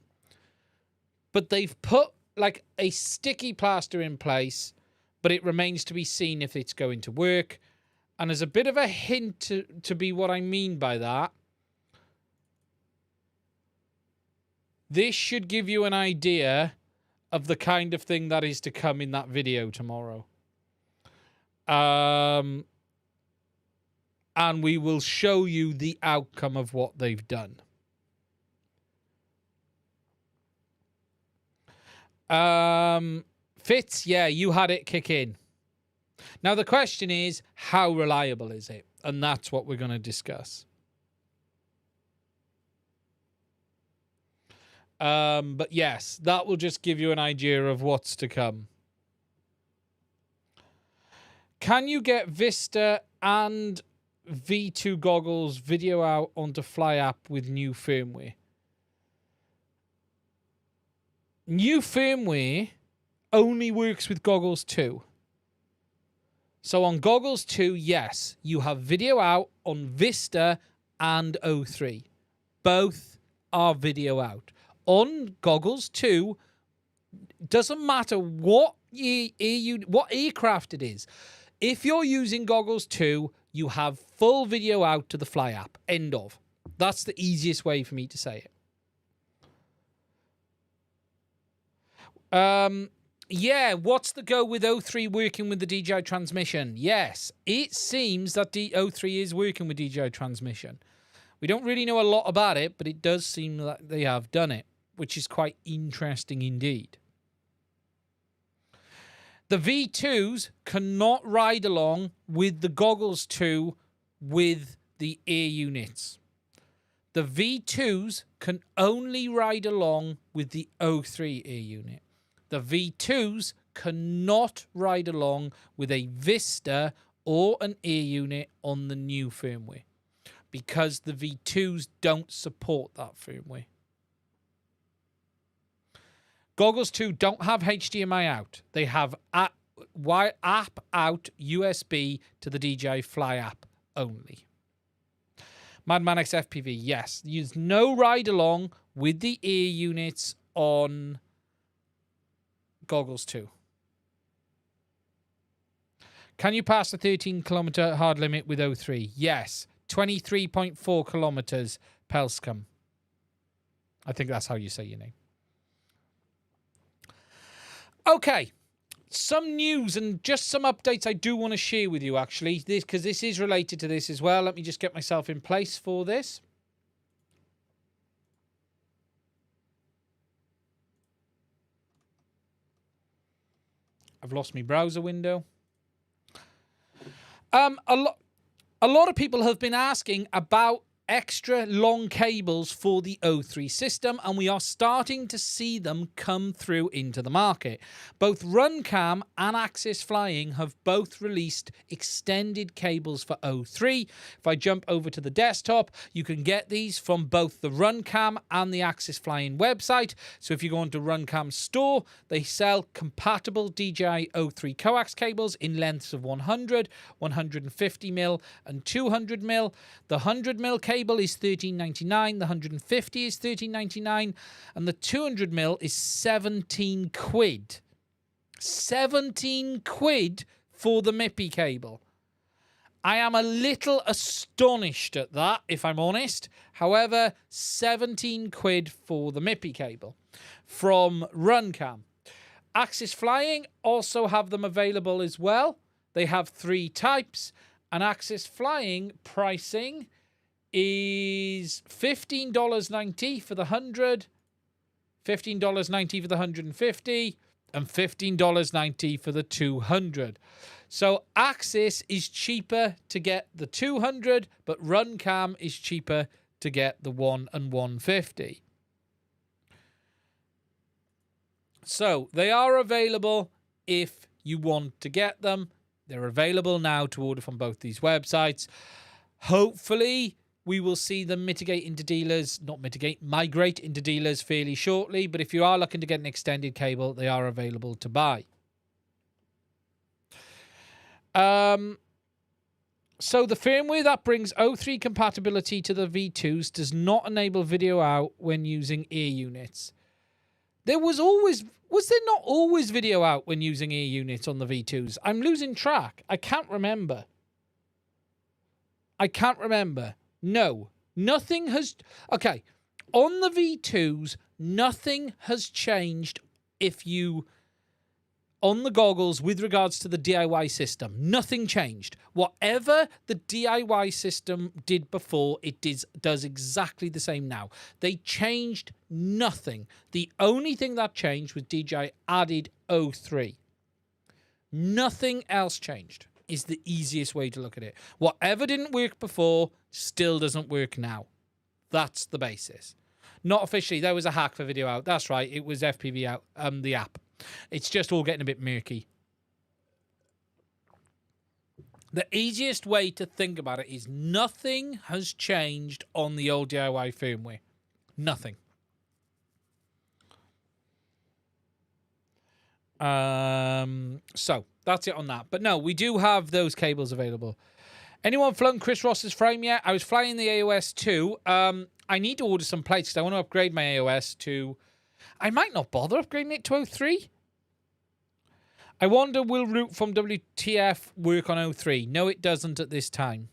but they've put like a sticky plaster in place, but it remains to be seen if it's going to work. And as a bit of a hint to be what I mean by that, this should give you an idea of the kind of thing that is to come in that video tomorrow. And we will show you the outcome of what they've done. Fitz, yeah, you had it kick in. Now the question is, how reliable is it? And that's what we're going to discuss. But yes, that will just give you an idea of what's to come. Can you get Vista and V2 goggles video out onto Fly app with new firmware? New firmware only works with goggles 2. So on goggles 2, yes, you have video out on Vista and 03. Both are video out. On goggles 2, doesn't matter what what aircraft it is. If you're using Goggles 2, you have full video out to the Fly app. End of. That's the easiest way for me to say it. Yeah, what's the go with O3 working with the DJI transmission? Yes, it seems that the O3 is working with DJI transmission. We don't really know a lot about it, but it does seem that they have done it, which is quite interesting indeed. The V2s cannot ride along with the Goggles 2 with the air units. The V2s can only ride along with the O3 air unit. The V2s cannot ride along with a Vista or an air unit on the new firmware because the V2s don't support that firmware. Goggles 2 don't have HDMI out. They have app out USB to the DJI Fly app only. Madman X FPV, yes. There's no ride along with the air units on Goggles 2. Can you pass the 13-kilometer hard limit with O3? Yes. 23.4 kilometers, Pelscom. I think that's how you say your name. Okay, some news and just some updates I do want to share with you, actually, because this is related to this as well. Let me just get myself in place for this. I've lost my browser window. A lot of people have been asking about extra long cables for the O3 system, and we are starting to see them come through into the market. Both Runcam and Axis Flying have both released extended cables for O3. If I jump over to the desktop, you can get these from both the Runcam and the Axis Flying website. So if you go onto Runcam store, they sell compatible DJI O3 coax cables in lengths of 100, 150mm and 200mm. The 100mm cable is $13.99, the 150 is $13.99, and the 200mm is 17 quid. 17 quid for the MIPI cable. I am a little astonished at that, if I'm honest. However, 17 quid for the MIPI cable from Runcam. Axis Flying also have them available as well. They have 3 types, and Axis Flying pricing is $15.90 for the 100, $15.90 for the 150, and $15.90 for the 200. So Axis is cheaper to get the 200, but Runcam is cheaper to get the 1 and 150. So they are available if you want to get them. They're available now to order from both these websites. Hopefully, we will see them migrate into dealers fairly shortly. But if you are looking to get an extended cable, they are available to buy. So the firmware that brings O3 compatibility to the V2s does not enable video out when using air units. Was there not always video out when using air units on the V2s? I'm losing track. I can't remember. No, nothing has... Okay, on the V2s, nothing has changed if you... On the goggles with regards to the DIY system, nothing changed. Whatever the DIY system did before, it does exactly the same now. They changed nothing. The only thing that changed was DJI added O3. Nothing else changed is the easiest way to look at it. Whatever didn't work before still doesn't work now. That's the basis. Not officially. There was a hack for video out. That's right. It was FPV out, the app. It's just all getting a bit murky. The easiest way to think about it is nothing has changed on the old DIY firmware. Nothing. So that's it on that. But no, we do have those cables available. Anyone flown Chris Ross's frame yet? I was flying the AOS 2. I need to order some plates because I want to upgrade my AOS to... I might not bother upgrading it to 03. I wonder, will root from WTF work on 03? No, it doesn't at this time.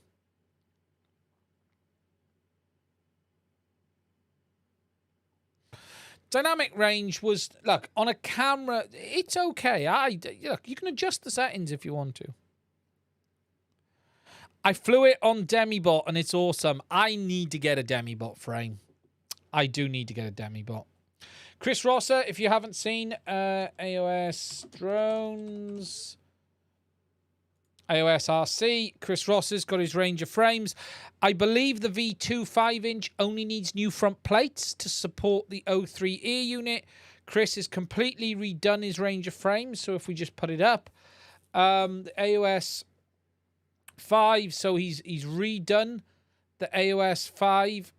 Dynamic range was, look, on a camera, it's okay. Look, you can adjust the settings if you want to. I flew it on Demibot and it's awesome. I need to get a Demibot frame. I do need to get a Demibot. Chris Rosser, if you haven't seen AOS drones, AOS RC, Chris Rosser's got his range of frames. I believe the V2 5-inch only needs new front plates to support the 03 air unit. Chris has completely redone his range of frames, so if we just put it up, the AOS 5, so he's redone the AOS 5,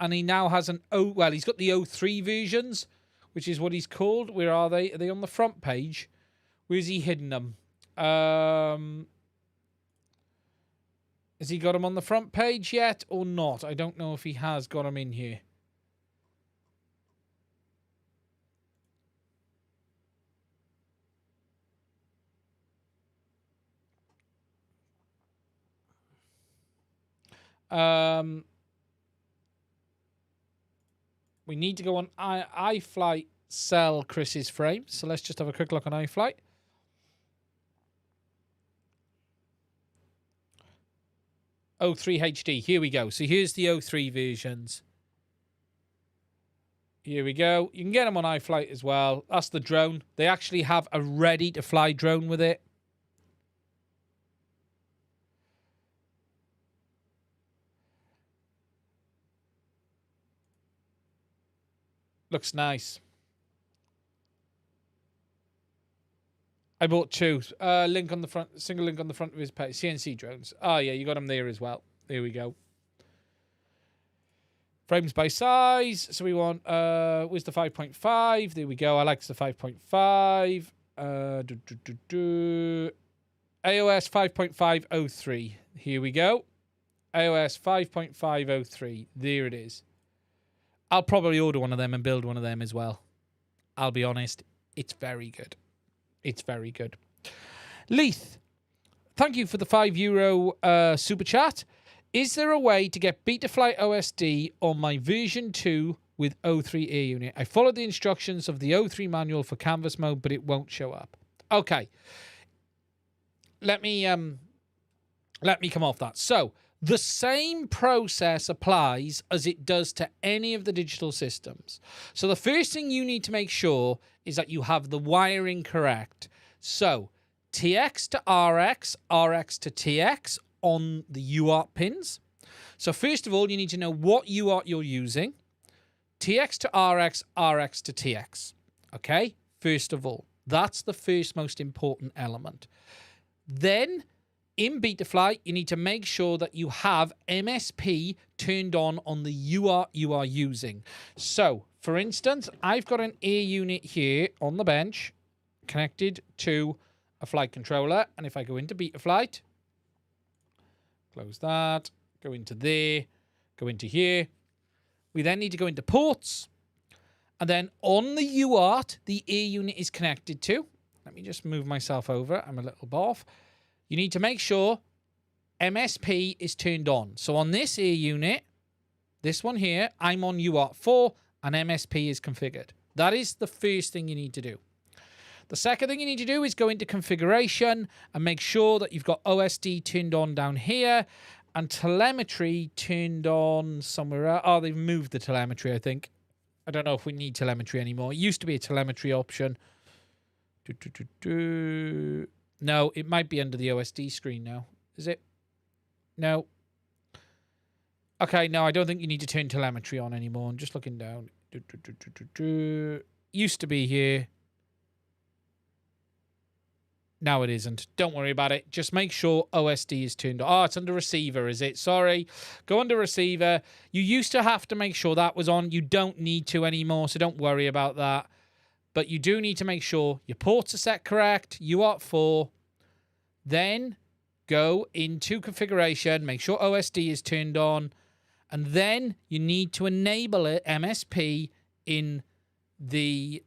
and he now has he's got the 03 versions, which is what he's called. Where are they? Are they on the front page? Where's he hidden them? Has he got them on the front page yet or not? I don't know if he has got them in here. We need to go on iFlight, sell Chris's frame. So let's just have a quick look on iFlight. O3 HD. Here we go. So here's the O3 versions. Here we go. You can get them on iFlight as well. That's the drone. They actually have a ready-to-fly drone with it. Looks nice. I bought two. Link on the front, single link on the front of his page. CNC drones. Oh, yeah, you got them there as well. There we go. Frames by size. So we want, where's the 5.5? There we go. I like the 5.5. AOS 5.503. Here we go. AOS 5.503. There it is. I'll probably order one of them and build one of them as well. I'll be honest. It's very good. It's very good. Leith, thank you for the €5 super chat. Is there a way to get Betaflight OSD on my version 2 with 03 air unit? I followed the instructions of the 03 manual for canvas mode, but it won't show up. Okay. Let me come off that. So, the same process applies as it does to any of the digital systems. So the first thing you need to make sure is that you have the wiring correct. So TX to RX, RX to TX on the UART pins. So first of all, you need to know what UART you're using. TX to RX, RX to TX. Okay? First of all, that's the first most important element. Then in Betaflight, you need to make sure that you have MSP turned on the UART you are using. So, for instance, I've got an air unit here on the bench connected to a flight controller. And if I go into Betaflight, close that, go into there, go into here. We then need to go into ports. And then on the UART, the air unit is connected to. Let me just move myself over. I'm a little off. You need to make sure MSP is turned on. So on this air unit, this one here, I'm on UART 4 and MSP is configured. That is the first thing you need to do. The second thing you need to do is go into configuration and make sure that you've got OSD turned on down here and telemetry turned on somewhere else. Oh, they've moved the telemetry, I think. I don't know if we need telemetry anymore. It used to be a telemetry option. No, it might be under the OSD screen now. Is it? No. Okay, no, I don't think you need to turn telemetry on anymore. I'm just looking down. Used to be here. No, it isn't. Don't worry about it. Just make sure OSD is turned on. Oh, it's under receiver, is it? Sorry. Go under receiver. You used to have to make sure that was on. You don't need to anymore, so don't worry about that. But you do need to make sure your ports are set correct, UART 4. Then go into configuration, make sure OSD is turned on, and then you need to enable it, MSP, in the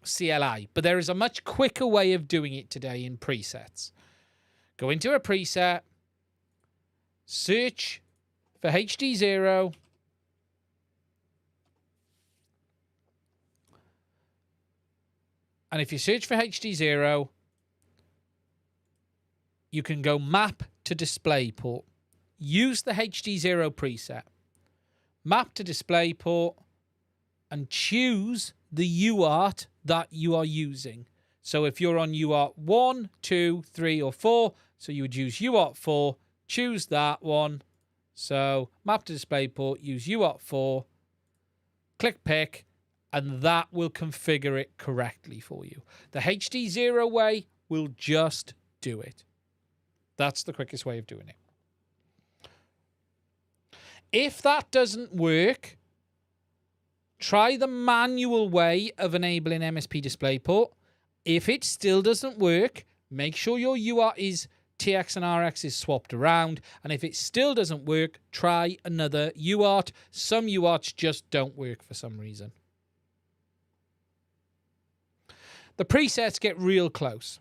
CLI, but there is a much quicker way of doing it today in presets. Go into a preset, search for HDzero, and if you search for HDzero, you can go map to display port. Use the HDzero preset. Map to display port and choose the UART that you are using. So if you're on UART 1, 2, 3, or 4, so you would use UART 4, choose that one. So map to display port, use UART 4, click pick, and that will configure it correctly for you. The HDzero way will just do it. That's the quickest way of doing it. If that doesn't work, try the manual way of enabling MSP DisplayPort. If it still doesn't work, make sure your UART is TX and RX is swapped around. And if it still doesn't work, try another UART. Some UARTs just don't work for some reason. The presets get real close.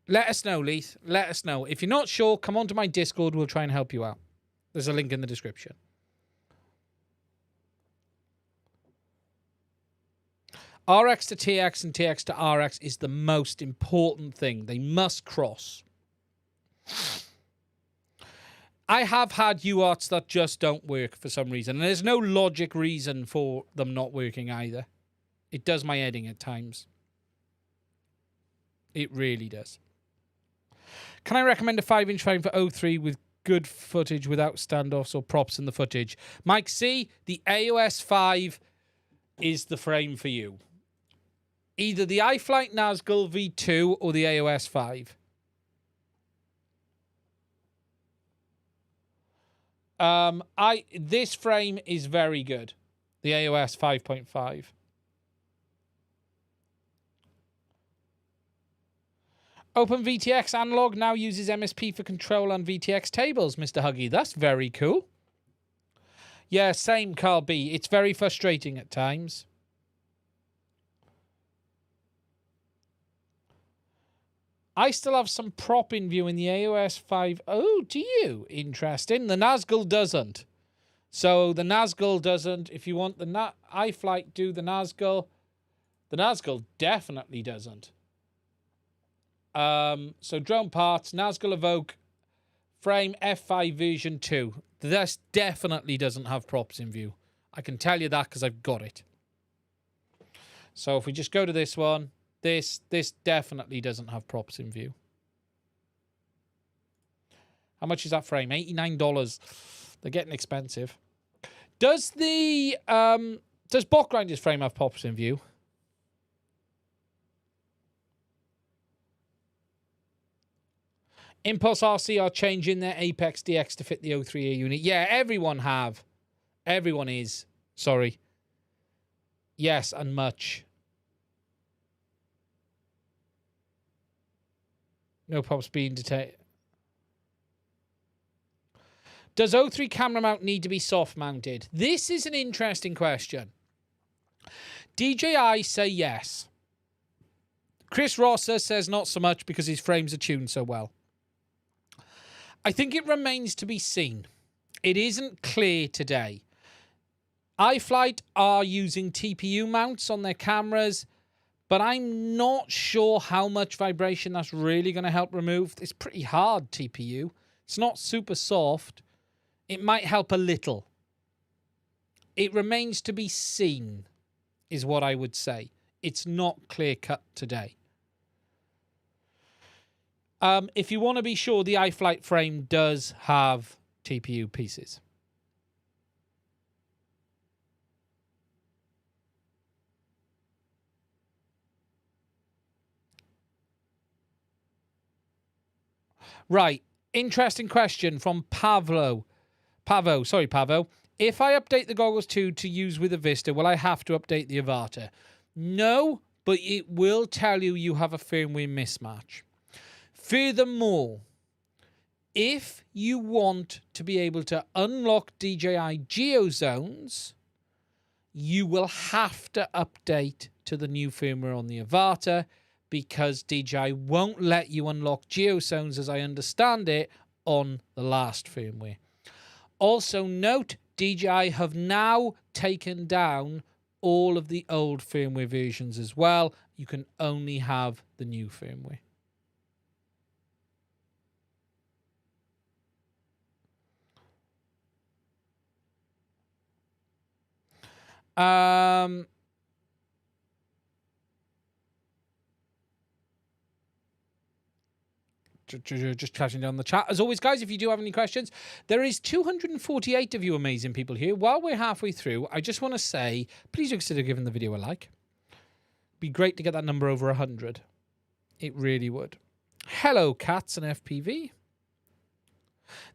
Let us know, Leith. Let us know. If you're not sure, come onto my Discord. We'll try and help you out. There's a link in the description. RX to TX and TX to RX is the most important thing. They must cross. I have had UARTs that just don't work for some reason. And there's no logic reason for them not working either. It does my editing at times. It really does. Can I recommend a 5-inch frame for 03 with good footage without standoffs or props in the footage? Mike C, the AOS 5 is the frame for you. Either the iFlight Nazgul V2 or the AOS 5. This frame is very good. The AOS 5.5. OpenVTX Analog now uses MSP for control on VTX tables, Mr. Huggy. That's very cool. Yeah, same, Carl B. It's very frustrating at times. I still have some prop in view in the AOS 5. Oh, do you? Interesting. The Nazgul doesn't. So the Nazgul doesn't. If you want the iFlight, do the Nazgul. The Nazgul definitely doesn't. So drone parts, Nazgul Evoke, frame F5 version 2. This definitely doesn't have props in view. I can tell you that because I've got it. So if we just go to this one, this definitely doesn't have props in view. How much is that frame? $89. They're getting expensive. Does the does Bot Grinder's frame have props in view? Impulse RC are changing their Apex DX to fit the O3A unit. Yeah, everyone have. Everyone is. Sorry. Yes, and much. No props being detected. Does O3 camera mount need to be soft mounted? This is an interesting question. DJI say yes. Chris Rosser says not so much because his frames are tuned so well. I think it remains to be seen. It isn't clear today. iFlight are using TPU mounts on their cameras, but I'm not sure how much vibration that's really going to help remove. It's pretty hard, TPU. It's not super soft. It might help a little. It remains to be seen, is what I would say. It's not clear-cut today. If you want to be sure, the iFlight frame does have TPU pieces. Right. Interesting question from Pavo. Sorry, Pavo. If I update the Goggles 2 to use with a Vista, will I have to update the Avata? No, but it will tell you have a firmware mismatch. Furthermore, if you want to be able to unlock DJI Geo Zones, you will have to update to the new firmware on the Avata, because DJI won't let you unlock geozones, as I understand it, on the last firmware. Also note, DJI have now taken down all of the old firmware versions as well. You can only have the new firmware. Just chatting down the chat. As always, guys, if you do have any questions, there is 248 of you amazing people here. While we're halfway through, I just want to say, please consider giving the video a like. Be great to get that number over 100. It really would. Hello, Cats and FPV.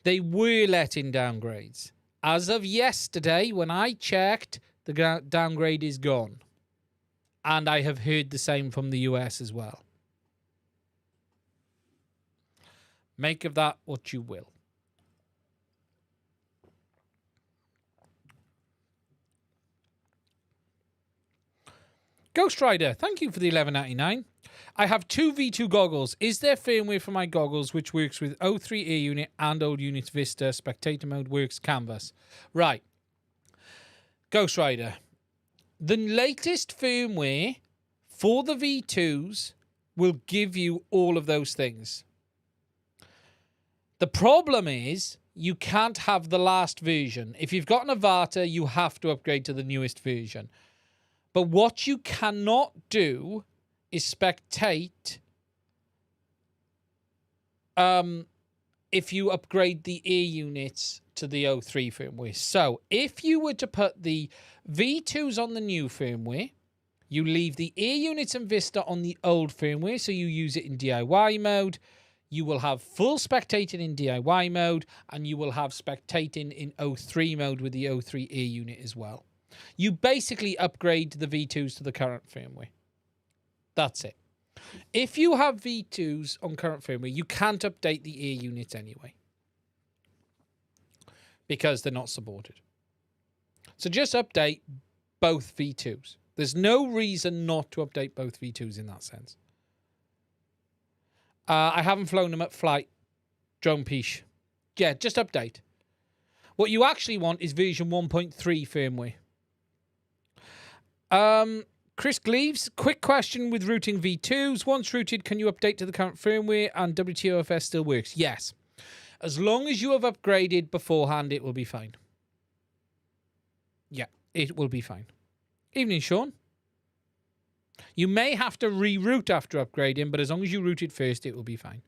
They were letting downgrades. As of yesterday, when I checked, the downgrade is gone. And I have heard the same from the US as well. Make of that what you will. Ghost Rider, thank you for the $11.99. I have two V2 goggles. Is there firmware for my goggles which works with O3 Air Unit and old units Vista? Spectator mode works canvas. Right. Ghost Rider. The latest firmware for the V2s will give you all of those things. The problem is you can't have the last version. If you've got an Avata, you have to upgrade to the newest version. But what you cannot do is spectate if you upgrade the air units to the O3 firmware. So if you were to put the V2s on the new firmware, you leave the air units and Vista on the old firmware, so you use it in DIY mode. You will have full spectating in DIY mode, and you will have spectating in O3 mode with the O3 air unit as well. You basically upgrade the V2s to the current firmware. That's it. If you have V2s on current firmware, you can't update the air units anyway, because they're not supported. So just update both V2s. There's no reason not to update both V2s in that sense. I haven't flown them at flight. Drone Piche. Yeah, just update. What you actually want is version 1.3 firmware. Chris Gleaves, quick question with routing V2s. Once routed, can you update to the current firmware and WTOFS still works? Yes. As long as you have upgraded beforehand, it will be fine. Yeah, it will be fine. Evening, Sean. You may have to reroute after upgrading, but as long as you route it first, it will be fine.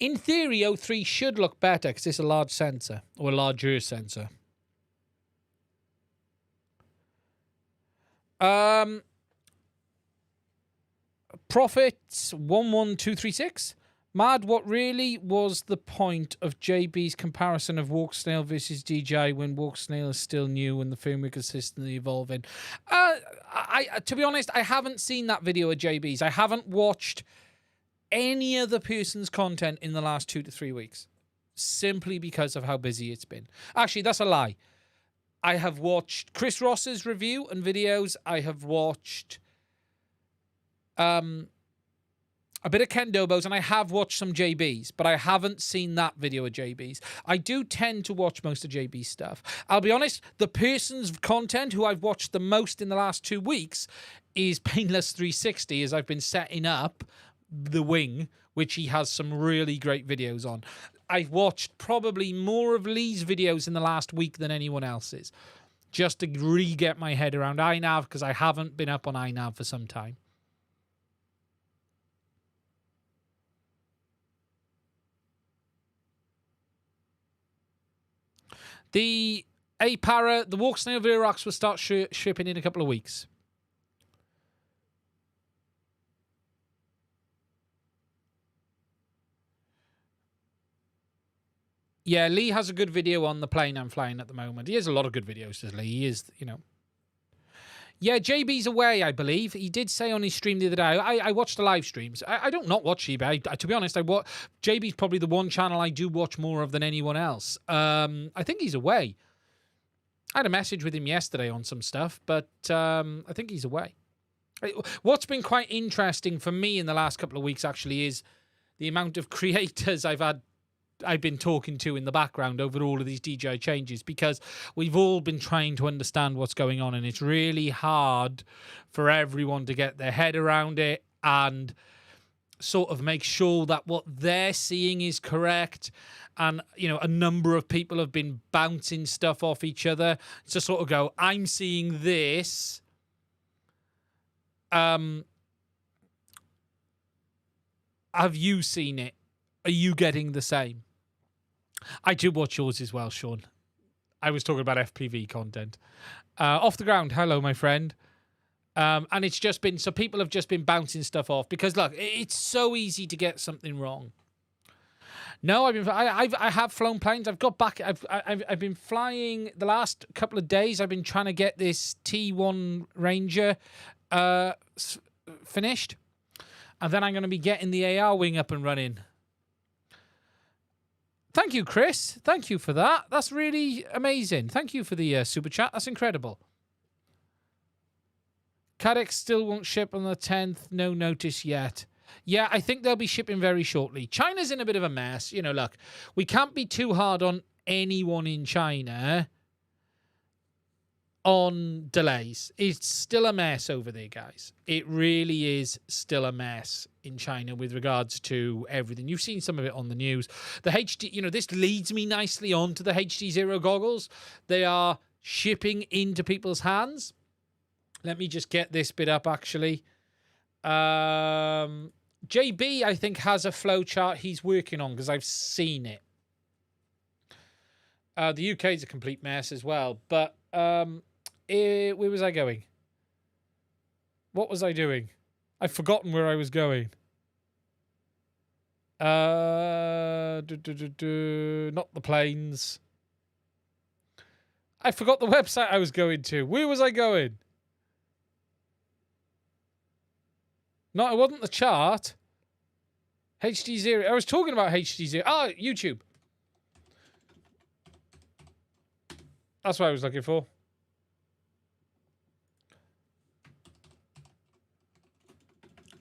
In theory, O3 should look better because it's a large sensor, or a larger sensor. Profits 11236. Mad, what really was the point of JB's comparison of Walksnail versus DJI when Walksnail is still new and the firmware consistently evolving? To be honest, I haven't seen that video of JB's. I haven't watched any other person's content in the last 2 to 3 weeks, simply because of how busy it's been. Actually, that's a lie. I have watched Chris Ross's review and videos. I have watched a bit of Ken Dobo's, and I have watched some JB's, but I haven't seen that video of JB's. I do tend to watch most of JB's stuff. I'll be honest, the person's content who I've watched the most in the last 2 weeks is Painless 360, as I've been setting up the wing, which he has some really great videos on. I've watched probably more of Lee's videos in the last week than anyone else's, just to re-get my head around iNav, because I haven't been up on iNav for some time. The A-Para, the Walksnail Verox will start shipping in a couple of weeks. Yeah, Lee has a good video on the plane I'm flying at the moment. He has a lot of good videos, does Lee? He is, you know. Yeah, JB's away, I believe. He did say on his stream the other day. I watched the live streams. I don't not watch eBay. To be honest, JB's probably the one channel I do watch more of than anyone else. I think he's away. I had a message with him yesterday on some stuff, but I think he's away. What's been quite interesting for me in the last couple of weeks, actually, is the amount of creators I've been talking to in the background over all of these DJI changes, because we've all been trying to understand what's going on, and it's really hard for everyone to get their head around it and sort of make sure that what they're seeing is correct. And, you know, a number of people have been bouncing stuff off each other to sort of go, I'm seeing this. Have you seen it? Are you getting the same? I do watch yours as well, Sean. I was talking about FPV content. Off the ground, hello, my friend. And it's just been, so people have just been bouncing stuff off because, look, it's so easy to get something wrong. No, I have flown planes. I've got back. I've been flying the last couple of days. I've been trying to get this T1 Ranger finished, and then I'm going to be getting the AR wing up and running. Thank you, Chris. Thank you for that. That's really amazing. Thank you for the super chat. That's incredible. Cadex still won't ship on the 10th. No notice yet. Yeah, I think they'll be shipping very shortly. China's in a bit of a mess. You know, look, we can't be too hard on anyone in China on delays. It's still a mess over there, guys. It really is still a mess in China with regards to everything. You've seen some of it on the news. The HD, you know, this leads me nicely on to the HDzero goggles. They are shipping into people's hands. Let me just get this bit up, actually. JB, I think, has a flow chart he's working on because I've seen it. The UK is a complete mess as well. But where was I going? What was I doing? I've forgotten where I was going. Not the planes. I forgot the website I was going to. Where was I going? No, it wasn't the chart. HDzero. I was talking about HDzero. Oh, YouTube. That's what I was looking for.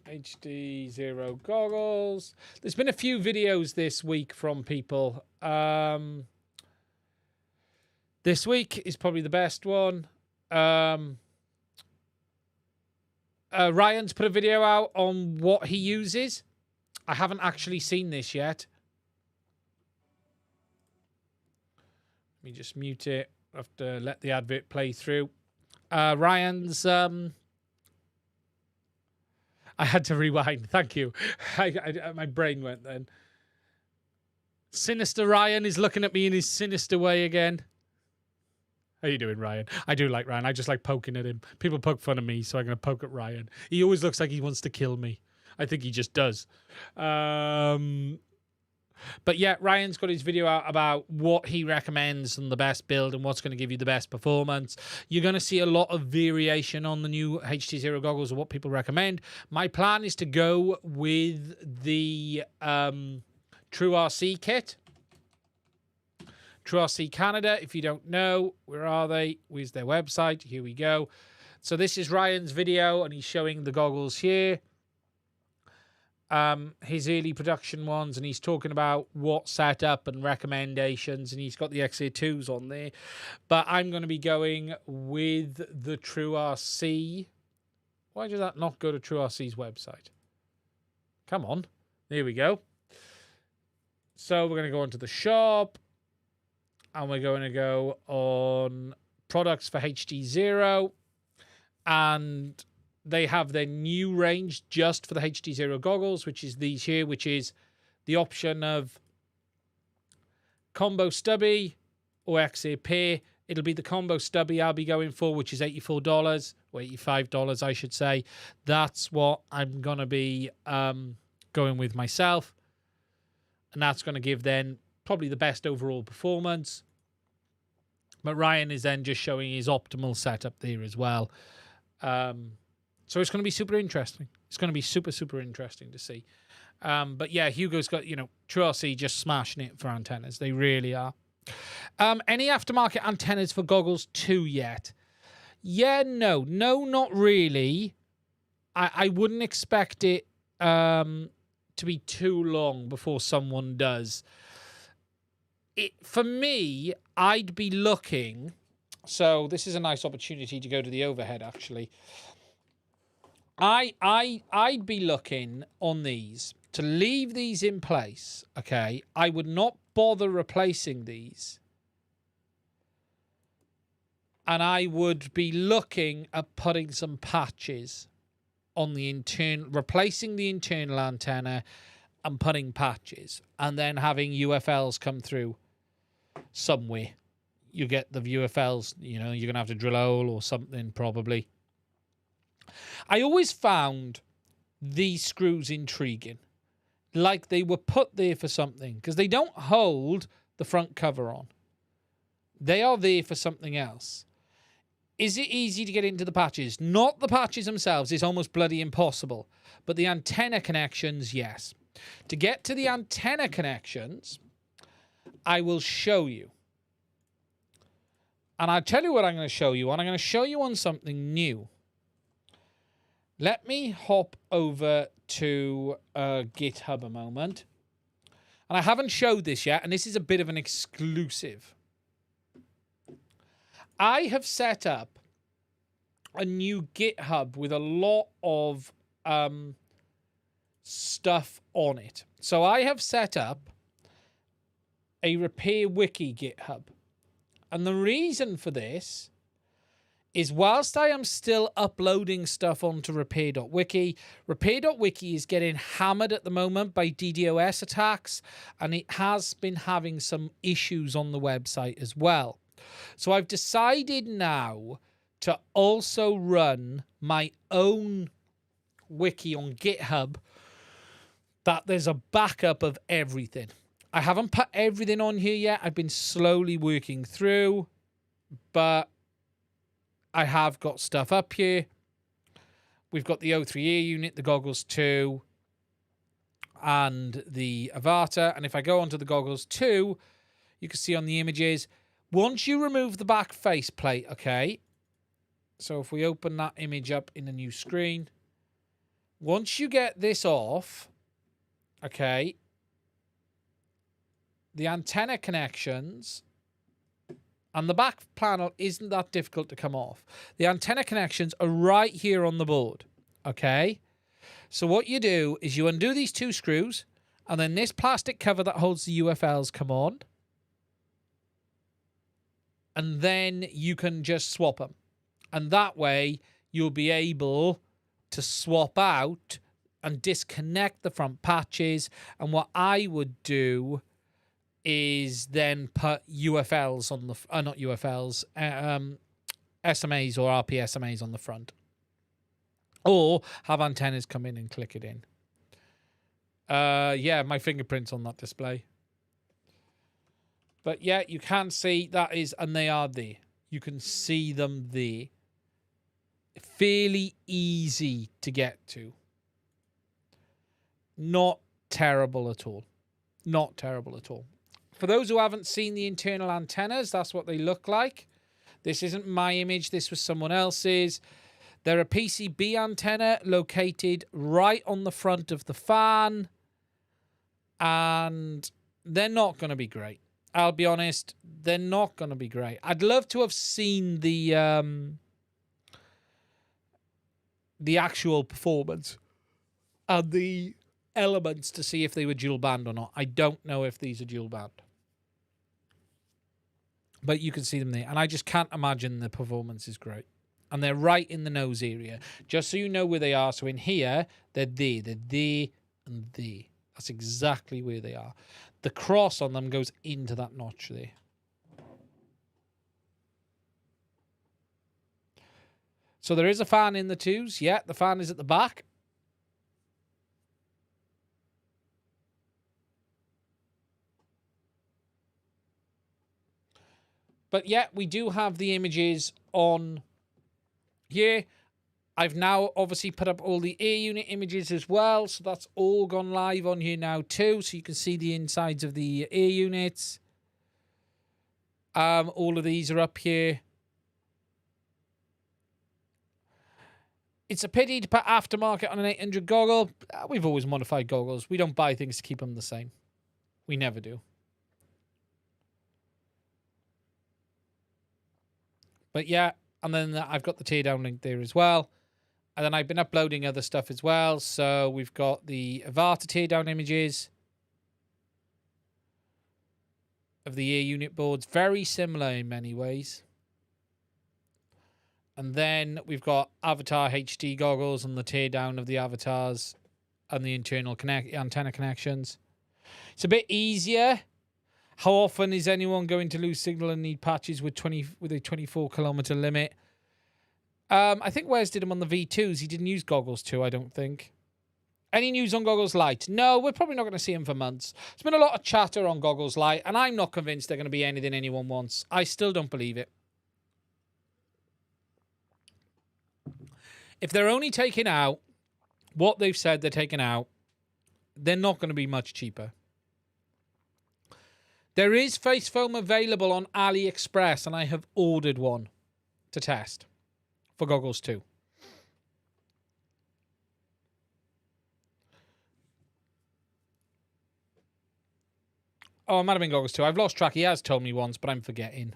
HDzero goggles. There's been a few videos this week from people. This week is probably the best one. Ryan's put a video out on what he uses. I haven't actually seen this yet. Let me just mute it. I have to let the advert play through. Ryan's... I had to rewind. Thank you. My brain went then. Sinister Ryan is looking at me in his sinister way again. How you doing, Ryan? I do like Ryan. I just like poking at him. People poke fun of me, so I'm going to poke at Ryan. He always looks like he wants to kill me. I think he just does. But yeah, Ryan's got his video out about what he recommends and the best build and what's going to give you the best performance. You're going to see a lot of variation on the new HDzero goggles of what people recommend. My plan is to go with the True RC kit. True RC Canada, if you don't know, where are they? Where's their website? Here we go. So this is Ryan's video, and he's showing the goggles here. His early production ones, and he's talking about what setup and recommendations, and he's got the XA2s on there. But I'm going to be going with the True RC. Why does that not go to True RC's website? Come on. There we go. So we're going to go onto the shop. And we're going to go on products for HDzero. And they have their new range just for the HDzero goggles, which is these here, which is the option of combo stubby or XA pair. It'll be the combo stubby I'll be going for, which is $84 or $85, I should say. That's what I'm going to be going with myself. And that's going to give then probably the best overall performance. But Ryan is then just showing his optimal setup there as well. So it's going to be super interesting. It's going to be super, super interesting to see. But yeah, Hugo's got, True RC just smashing it for antennas. They really are. Any aftermarket antennas for Goggles 2 yet? Yeah, no, not really. I wouldn't expect it to be too long before someone does. For me, I'd be looking. So this is a nice opportunity to go to the overhead, actually. I'd be looking on these to leave these in place. Okay, I would not bother replacing these. And I would be looking at putting some patches on the internal, replacing the internal antenna and putting patches, and then having UFLs come through somewhere. You get the UFLs, you're going to have to drill a hole or something, probably. I always found these screws intriguing. Like they were put there for something, because they don't hold the front cover on. They are there for something else. Is it easy to get into the patches? Not the patches themselves. It's almost bloody impossible. But the antenna connections, yes. To get to the antenna connections, I will show you. And I'll tell you what I'm going to show you on. I'm going to show you on something new. Let me hop over to GitHub a moment. And I haven't showed this yet, and this is a bit of an exclusive. I have set up a new GitHub with a lot of stuff on it. So I have set up a repair wiki GitHub. And the reason for this is whilst I am still uploading stuff onto repair.wiki, repair.wiki is getting hammered at the moment by DDoS attacks, and it has been having some issues on the website as well. So I've decided now to also run my own wiki on GitHub, that there's a backup of everything. I haven't put everything on here yet. I've been slowly working through, but I have got stuff up here. We've got the O3 Air unit, the Goggles 2, and the Avata. And if I go onto the Goggles 2, you can see on the images, once you remove the back faceplate, okay, so if we open that image up in a new screen, once you get this off, okay, the antenna connections and the back panel isn't that difficult to come off. The antenna connections are right here on the board, okay? So what you do is you undo these two screws, and then this plastic cover that holds the UFLs come on, and then you can just swap them. And that way, you'll be able to swap out and disconnect the front patches. And what I would do is then put UFLs on the... not UFLs, SMAs or RP SMAs on the front. Or have antennas come in and click it in. Yeah, my fingerprint's on that display. But yeah, you can see that is, and they are there. You can see them there. Fairly easy to get to. Not terrible at all. Not terrible at all. For those who haven't seen the internal antennas, that's what they look like. This isn't my image. This was someone else's. They're a PCB antenna located right on the front of the fan. And they're not going to be great. I'll be honest, they're not going to be great. I'd love to have seen the actual performance and the elements to see if they were dual band or not. I don't know if these are dual band. But you can see them there. And I just can't imagine the performance is great. And they're right in the nose area. Just so you know where they are. So in here, they're there. They're there and there. That's exactly where they are. The cross on them goes into that notch there. So there is a fan in the twos. Yeah, the fan is at the back. But yeah, we do have the images on here. I've now obviously put up all the air unit images as well. So that's all gone live on here now too. So you can see the insides of the air units. All of these are up here. It's a pity to put aftermarket on an 800 goggle. We've always modified goggles. We don't buy things to keep them the same. We never do. But yeah, and then I've got the teardown link there as well. And then I've been uploading other stuff as well. So we've got the Avata teardown images of the air unit boards. Very similar in many ways. And then we've got Avatar HD goggles and the teardown of the avatars and the internal antenna connections. It's a bit easier. How often is anyone going to lose signal and need patches with a 24-kilometer limit? I think Wes did them on the V2s. He didn't use Goggles 2, I don't think. Any news on Goggles Lite? No, we're probably not going to see them for months. There's been a lot of chatter on Goggles Lite, and I'm not convinced they're going to be anything anyone wants. I still don't believe it. If they're only taking out what they've said they're taking out, they're not going to be much cheaper. There is face foam available on AliExpress, and I have ordered one to test for Goggles 2. Oh, it might have been Goggles 2. I've lost track. He has told me once, but I'm forgetting.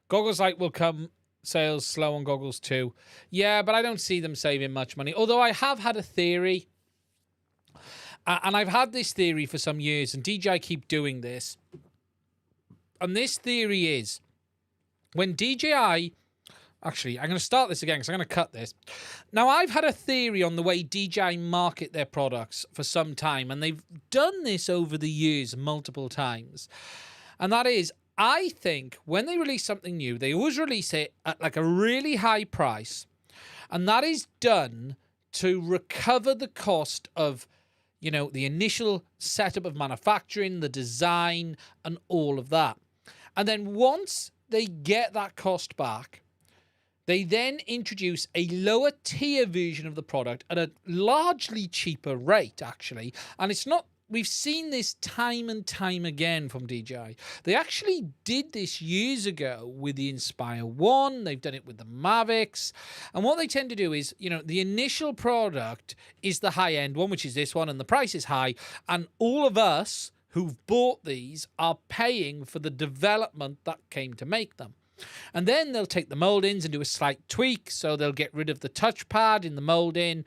Goggles Lite will come sales slow on Goggles 2. Yeah, but I don't see them saving much money. Although I have had a theory, and I've had this theory for some years, and DJI keep doing this. And this theory is, when DJI... Actually, I'm going to start this again because I'm going to cut this. Now, I've had a theory on the way DJI market their products for some time, and they've done this over the years multiple times. And that is, I think when they release something new, they always release it at like a really high price. And that is done to recover the cost of, you know, the initial setup of manufacturing, the design, and all of that. And then once they get that cost back, they then introduce a lower tier version of the product at a largely cheaper rate, actually. And it's not, we've seen this time and time again from DJI. They actually did this years ago with the Inspire 1. They've done it with the Mavics. And what they tend to do is, you know, the initial product is the high-end one, which is this one, and the price is high. And all of us who've bought these are paying for the development that came to make them. And then they'll take the mold-ins and do a slight tweak. So they'll get rid of the touchpad in the mold-in,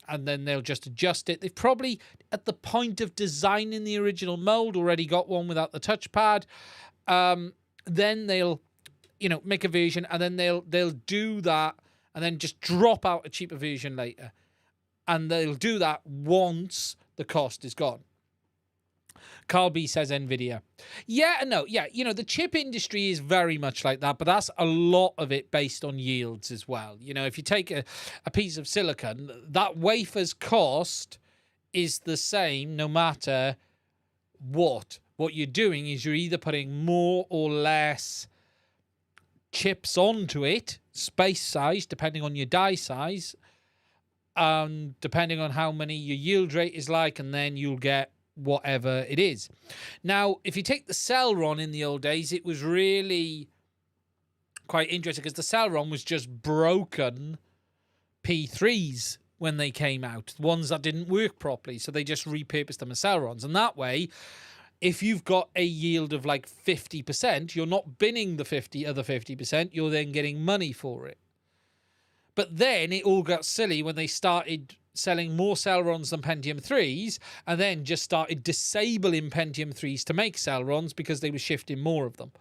and then they'll just adjust it. They've probably, at the point of designing the original mold, already got one without the touchpad. Then they'll, you know, make a version, and then they'll do that, and then just drop out a cheaper version later. And they'll do that once the cost is gone. Carl B says NVIDIA. Yeah, no, yeah, you know, the chip industry is very much like that, but that's a lot of it based on yields as well. You know, if you take a piece of silicon, that wafer's cost is the same no matter what. What you're doing is you're either putting more or less chips onto it, space size, depending on your die size, depending on how many your yield rate is like, and then you'll get whatever it is. Now, if you take the Celeron in the old days, it was really quite interesting because the Celeron was just broken P3s when they came out, ones that didn't work properly, so they just repurposed them as Celerons. And that way, if you've got a yield of like 50%, you're not binning the other 50%, you're then getting money for it. But then it all got silly when they started selling more Celerons than Pentium 3s, and then just started disabling Pentium 3s to make Celerons because they were shifting more of them.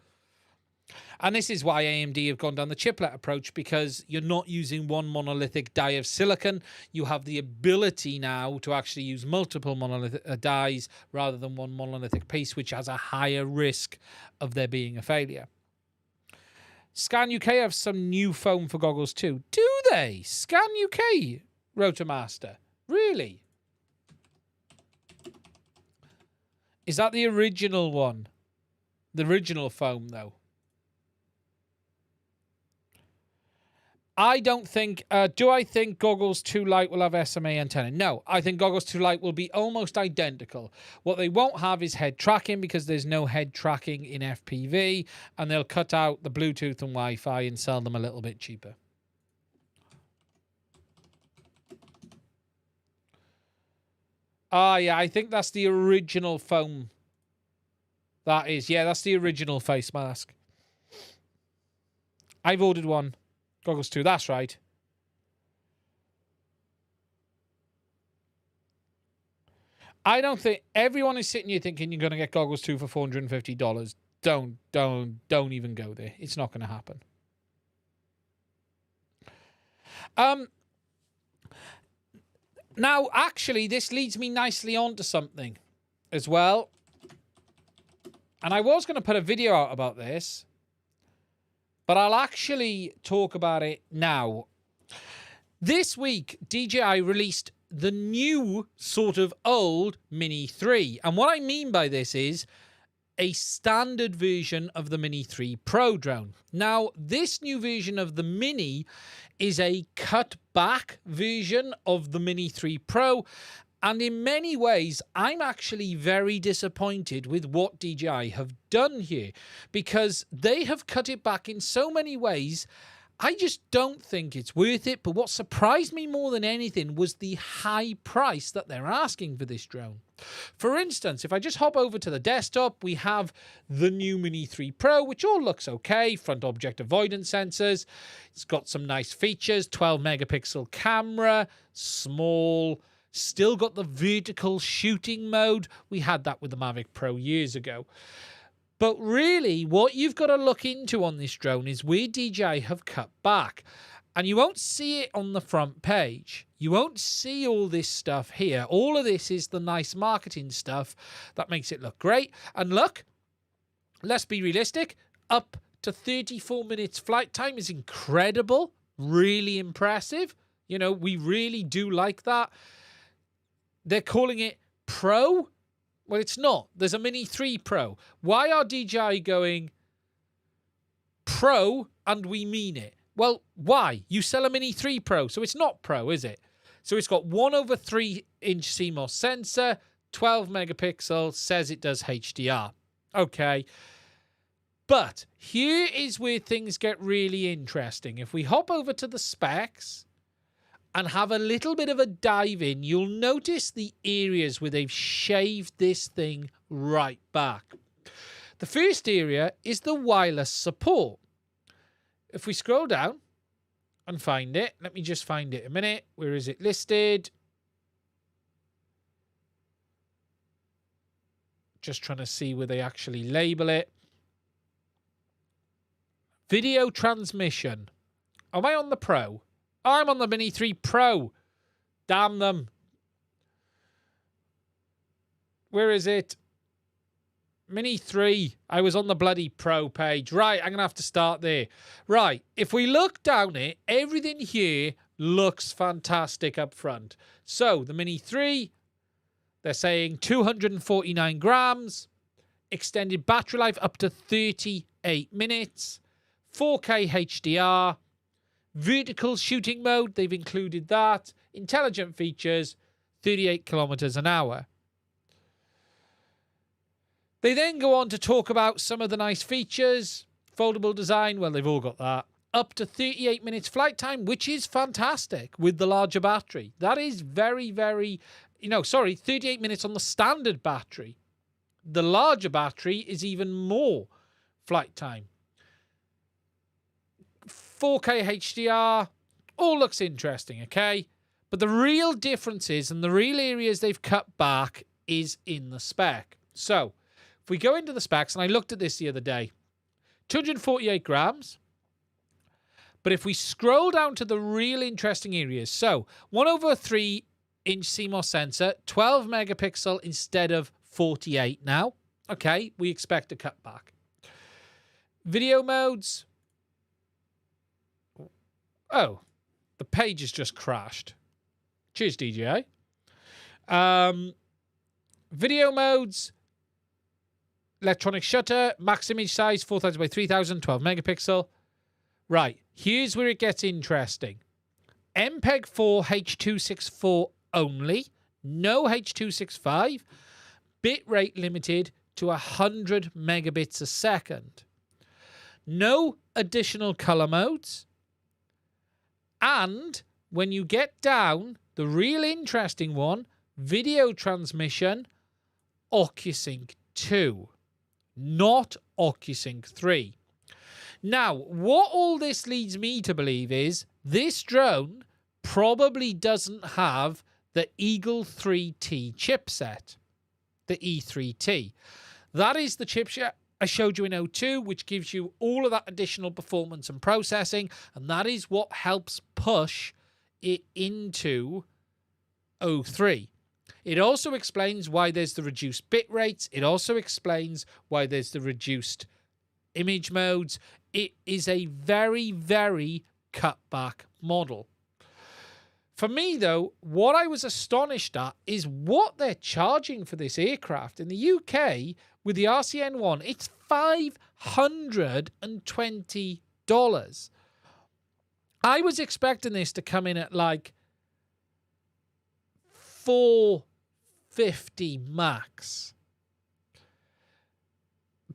And this is why AMD have gone down the chiplet approach, because you're not using one monolithic die of silicon. You have the ability now to actually use multiple monolithic dies rather than one monolithic piece, which has a higher risk of there being a failure. Scan UK have some new foam for goggles too. Do they? Scan UK, Rotomaster. Really? Is that the original one? The original foam, though. I don't think... do I think Goggles 2 Lite will have SMA antenna? No, I think Goggles 2 Lite will be almost identical. What they won't have is head tracking because there's no head tracking in FPV, and they'll cut out the Bluetooth and Wi-Fi and sell them a little bit cheaper. Yeah, I think that's the original foam. That is, yeah, that's the original face mask. I've ordered one. Goggles 2, that's right. I don't think everyone is sitting here thinking you're going to get Goggles 2 for $450. Don't even go there. It's not going to happen. Now, actually, this leads me nicely on to something as well. And I was going to put a video out about this, but I'll actually talk about it now. This week, DJI released the new sort of old Mini 3. And what I mean by this is a standard version of the Mini 3 Pro drone. Now, this new version of the Mini is a cut back version of the Mini 3 Pro. And in many ways, I'm actually very disappointed with what DJI have done here, because they have cut it back in so many ways. I just don't think it's worth it. But what surprised me more than anything was the high price that they're asking for this drone. For instance, if I just hop over to the desktop, we have the new Mini 3 Pro, which all looks okay. Front object avoidance sensors. It's got some nice features. 12 megapixel camera, small. Still got the vertical shooting mode. We had that with the Mavic Pro years ago. But really, what you've got to look into on this drone is where DJI have cut back. And you won't see it on the front page. You won't see all this stuff here. All of this is the nice marketing stuff that makes it look great. And look, let's be realistic, up to 34 minutes flight time is incredible. Really impressive. You know, we really do like that. They're calling it Pro. Well, it's not. There's a Mini 3 Pro. Why are DJI going Pro and we mean it? Well, why? You sell a Mini 3 Pro, so it's not Pro, is it? So it's got 1/3-inch CMOS sensor, 12 megapixel, says it does HDR. Okay. But here is where things get really interesting. If we hop over to the specs and have a little bit of a dive in, you'll notice the areas where they've shaved this thing right back. The first area is the wireless support. If we scroll down and find it, let me just find it a minute. Where is it listed? Just trying to see where they actually label it. Video transmission. Am I on the Pro? I'm on the Mini 3 Pro. Damn them. Where is it? Mini 3. I was on the bloody Pro page. Right, I'm going to have to start there. Right, if we look down it, everything here looks fantastic up front. So, the Mini 3, they're saying 249 grams, extended battery life up to 38 minutes, 4K HDR, vertical shooting mode, they've included that. Intelligent features, 38 kilometers an hour. They then go on to talk about some of the nice features. Foldable design, well, they've all got that. Up to 38 minutes flight time, which is fantastic with the larger battery. That is very, very, 38 minutes on the standard battery. The larger battery is even more flight time. 4K HDR, all looks interesting, okay? But the real differences and the real areas they've cut back is in the spec. So, if we go into the specs, and I looked at this the other day, 248 grams. But if we scroll down to the real interesting areas, so 1/3-inch CMOS sensor, 12 megapixel instead of 48 now. Okay, we expect a cut back. Video modes. Oh, the page has just crashed. Cheers, DJI. Video modes. Electronic shutter. Max image size, 4000 by 3000, 12 megapixel. Right, here's where it gets interesting. MPEG 4 H.264 only, no H.265, bitrate limited to 100 megabits a second. No additional color modes. And when you get down, the real interesting one, video transmission, OcuSync 2, not OcuSync 3. Now, what all this leads me to believe is this drone probably doesn't have the Eagle 3T chipset, the E3T. That is the chipset I showed you in O2, which gives you all of that additional performance and processing, and that is what helps push it into O3. It also explains why there's the reduced bit rates. It also explains why there's the reduced image modes. It is a very, very cut back model. For me, though, what I was astonished at is what they're charging for this aircraft. In the UK, with the RCN1, it's $520. I was expecting this to come in at like $450 max.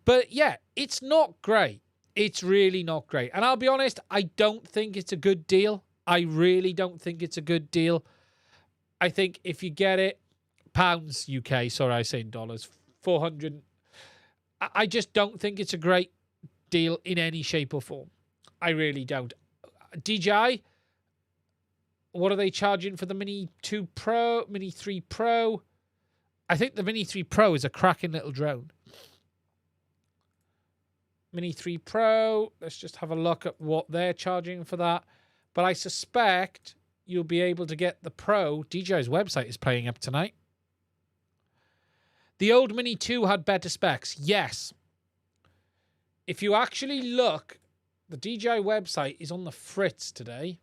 But yeah, it's not great. It's really not great. And I'll be honest, I don't think it's a good deal. I really don't think it's a good deal. I think if you get it, pounds UK, sorry, I say in dollars, 400. I just don't think it's a great deal in any shape or form. I really don't. DJI, what are they charging for the Mini 2 Pro, Mini 3 Pro? I think the Mini 3 Pro is a cracking little drone. Mini 3 Pro, let's just have a look at what they're charging for that. But I suspect you'll be able to get the Pro. DJI's website is playing up tonight. The old Mini 2 had better specs. Yes. If you actually look, the DJI website is on the fritz today.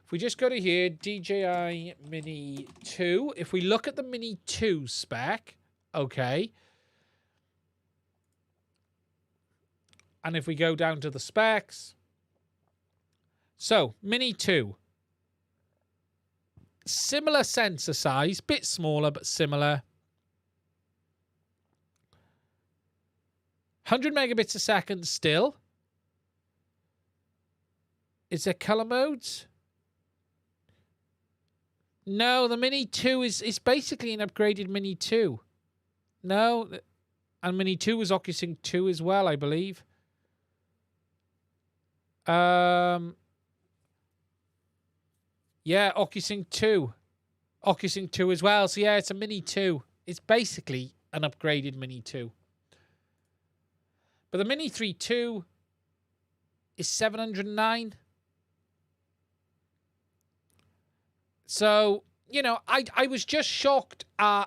If we just go to here, DJI Mini 2. If we look at the Mini 2 spec, okay. And if we go down to the specs. So, Mini 2. Similar sensor size, bit smaller, but similar. 100 megabits a second still. Is there color modes? No, the Mini 2 is basically an upgraded Mini 2. No, and Mini 2 was OcuSync 2 as well, I believe. Yeah, OcuSync 2. OcuSync 2 as well. So yeah, it's a Mini 2. It's basically an upgraded Mini 2. But the Mini 3 2 is $709. So, you know, I was just shocked at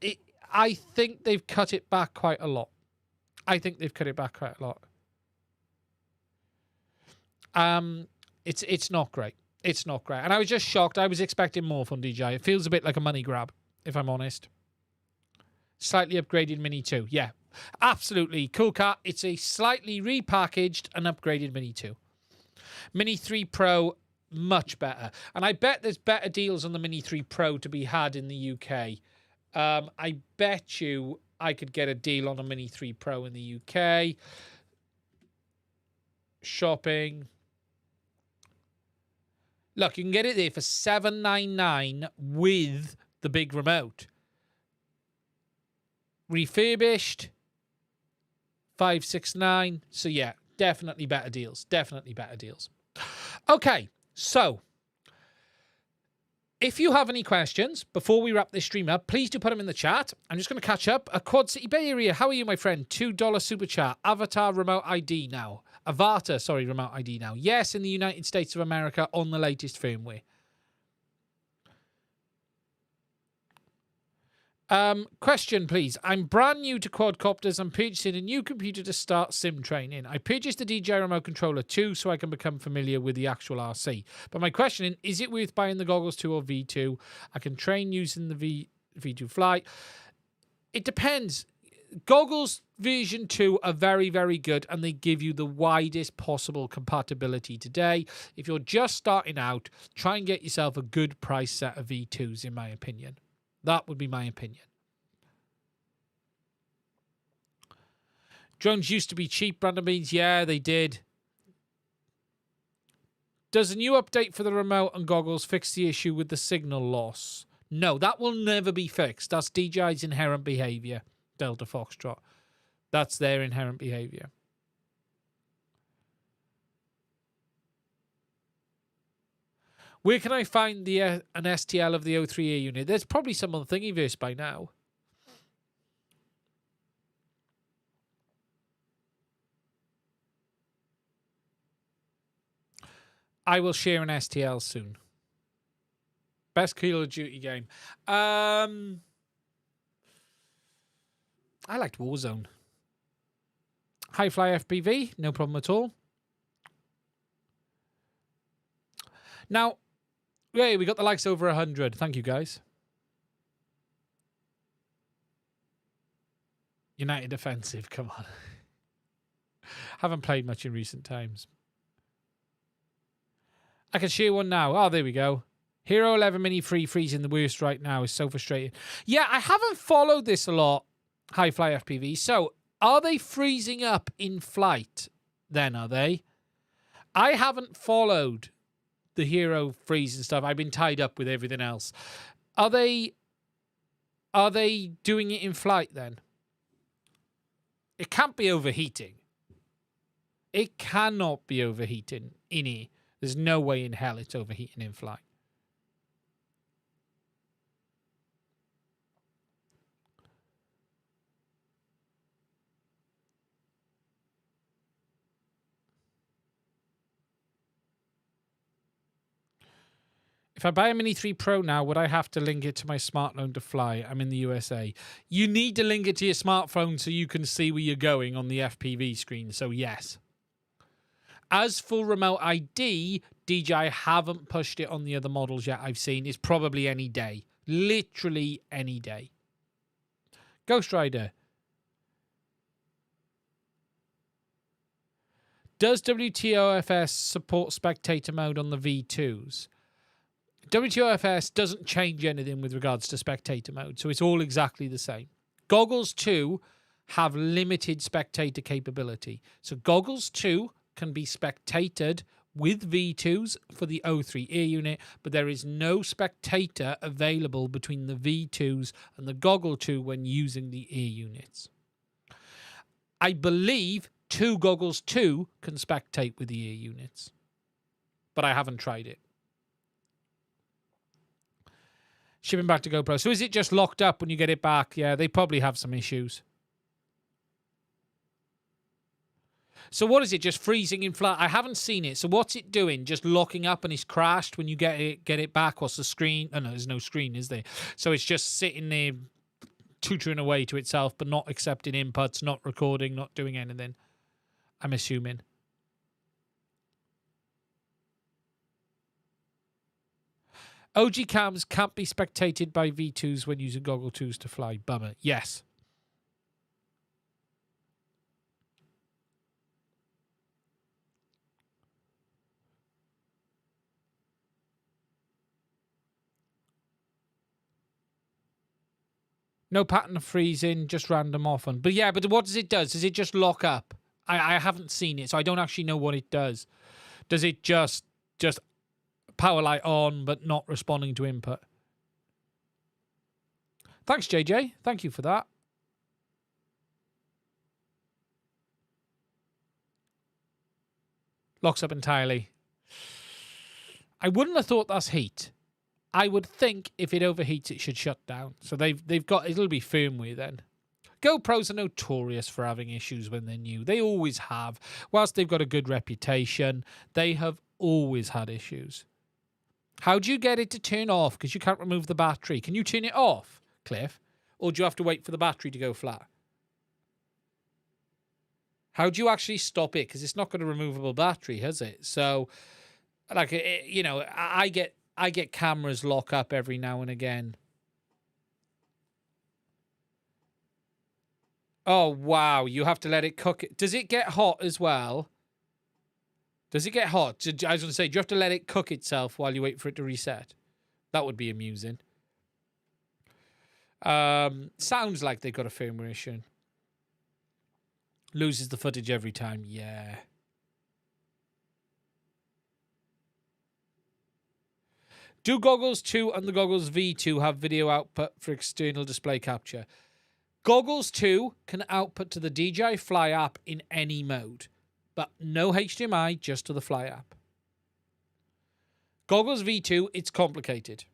it. I think they've cut it back quite a lot. It's not great. It's not great. And I was just shocked. I was expecting more from DJI. It feels a bit like a money grab, if I'm honest. Slightly upgraded Mini 2. Yeah, absolutely. Cool cat. It's a slightly repackaged and upgraded Mini 2. Mini 3 Pro, much better. And I bet there's better deals on the Mini 3 Pro to be had in the UK. I bet you I could get a deal on a Mini 3 Pro in the UK. Shopping. Look, you can get it there for $799 with the big remote. Refurbished, $569. So yeah, definitely better deals. Definitely better deals. Okay, so if you have any questions before we wrap this stream up, please do put them in the chat. I'm just going to catch up. A Quad City Bay Area, how are you, my friend? $2 super chat. Avatar remote ID now. Remote ID now. Yes, in the United States of America on the latest firmware. Question, please. I'm brand new to quadcopters. I'm purchasing a new computer to start sim training. I purchased a DJI remote controller too, so I can become familiar with the actual RC. But my question is it worth buying the Goggles 2 or V2? I can train using the V2 Fly. It depends. Goggles version 2 are very, very good, and they give you the widest possible compatibility today. If you're just starting out, try and get yourself a good price set of V2s, in my opinion. That would be my opinion. Drones used to be cheap, Brandon Beans. Yeah, they did. Does a new update for the remote and goggles fix the issue with the signal loss? No, that will never be fixed. That's DJI's inherent behavior, Delta Foxtrot. That's their inherent behavior. Where can I find an STL of the O3A unit? There's probably some on Thingiverse by now. I will share an STL soon. Best Call of Duty game. I liked Warzone. High Fly FPV, no problem at all. Now, yeah, we got the likes over 100. Thank you, guys. United Offensive, come on. Haven't played much in recent times. I can share one now. Oh, there we go. Hero 11 Mini Free freezing the worst right now is so frustrating. Yeah, I haven't followed this a lot, High Fly FPV. So, are they freezing up in flight then, are they? I haven't followed the Hero freeze and stuff. I've been tied up with everything else. Are they doing it in flight then? It can't be overheating. It cannot be overheating in here. There's no way in hell it's overheating in flight. If I buy a Mini 3 Pro now, would I have to link it to my smartphone to fly? I'm in the USA. You need to link it to your smartphone so you can see where you're going on the FPV screen, so yes. As for remote ID, DJI haven't pushed it on the other models yet I've seen. It's probably any day. Literally any day. Ghost Rider. Does WTOFS support spectator mode on the V2s? WTOFS doesn't change anything with regards to spectator mode, so it's all exactly the same. Goggles 2 have limited spectator capability. So Goggles 2 can be spectated with V2s for the O3 Air unit, but there is no spectator available between the V2s and the Goggle 2 when using the Air units. I believe Goggles 2 can spectate with the Air units, but I haven't tried it. Shipping back to GoPro. So is it just locked up when you get it back? Yeah, they probably have some issues. So what is it? Just freezing in flight? I haven't seen it. So what's it doing? Just locking up and it's crashed when you get it back? What's the screen? Oh, no, there's no screen, is there? So it's just sitting there tutoring away to itself, but not accepting inputs, not recording, not doing anything. I'm assuming. OG cams can't be spectated by V2s when using Goggle 2s to fly. Bummer. Yes. No pattern of freezing, just random often. But yeah, but what does it do? Does it just lock up? I haven't seen it, so I don't actually know what it does. Does it just power light on, but not responding to input? Thanks, JJ. Thank you for that. Locks up entirely. I wouldn't have thought that's heat. I would think if it overheats, it should shut down. So they've got, it'll be firmware then. GoPros are notorious for having issues when they're new. They always have. Whilst they've got a good reputation, they have always had issues. How do you get it to turn off? Because you can't remove the battery. Can you turn it off, Cliff? Or do you have to wait for the battery to go flat? How do you actually stop it? Because it's not got a removable battery, has it? So, like, you know, I get cameras lock up every now and again. Oh, wow. You have to let it cook. Does it get hot as well? Does it get hot? I was going to say, do you have to let it cook itself while you wait for it to reset? That would be amusing. Sounds like they've got a firmware issue. Loses the footage every time. Yeah. Do Goggles 2 and the Goggles V2 have video output for external display capture? Goggles 2 can output to the DJI Fly app in any mode, but no HDMI, just to the Fly app. Goggles V2, it's complicated.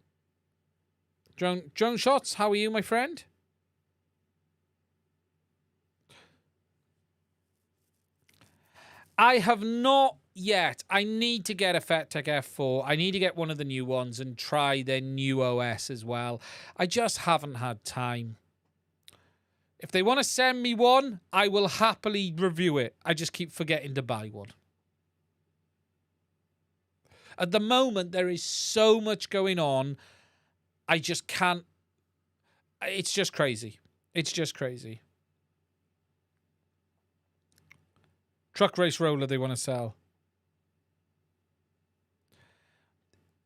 Drone Shots, how are you, my friend? I have not yet. I need to get a FetTech F4. I need to get one of the new ones and try their new OS as well. I just haven't had time. If they want to send me one, I will happily review it. I just keep forgetting to buy one. At the moment, there is so much going on. I just can't. It's just crazy. It's just crazy. Truck race roller they want to sell.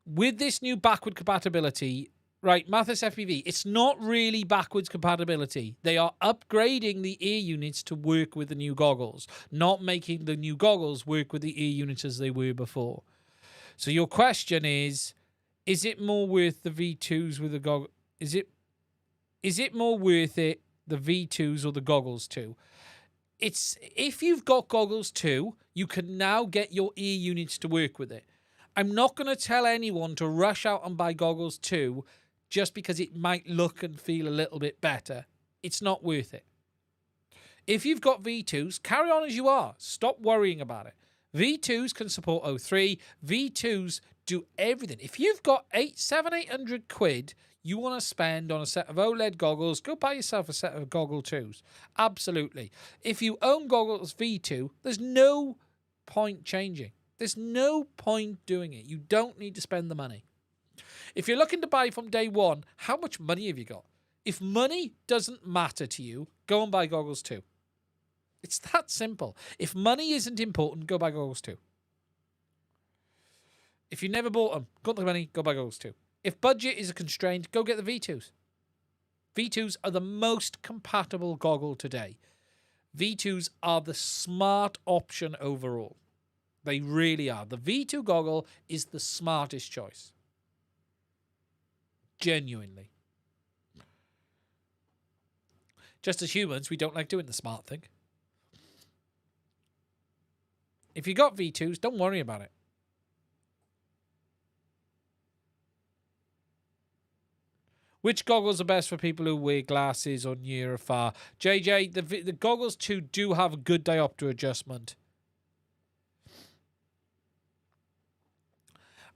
With this new backward compatibility, right, Mathis FPV, it's not really backwards compatibility. They are upgrading the ear units to work with the new goggles, not making the new goggles work with the ear units as they were before. So your question is it more worth the V2s with the goggles? Is it more worth it, the V2s or the Goggles 2? It's, if you've got Goggles 2, you can now get your ear units to work with it. I'm not going to tell anyone to rush out and buy Goggles 2 just because it might look and feel a little bit better. It's not worth it. If you've got V2s, carry on as you are. Stop worrying about it. V2s can support O3. V2s do everything. If you've got 800 quid you want to spend on a set of OLED goggles, go buy yourself a set of Goggle 2s. Absolutely. If you own Goggles V2, there's no point changing. There's no point doing it. You don't need to spend the money. If you're looking to buy from day one, how much money have you got? If money doesn't matter to you, go and buy Goggles 2. It's that simple. If money isn't important, go buy Goggles 2. If you never bought them, got the money, go buy Goggles 2. If budget is a constraint, go get the V2s. V2s are the most compatible goggle today. V2s are the smart option overall. They really are. The V2 goggle is the smartest choice. Genuinely. Just as humans, we don't like doing the smart thing. If you got V2s, don't worry about it. Which goggles are best for people who wear glasses or near or far? JJ, the Goggles 2 do have a good diopter adjustment.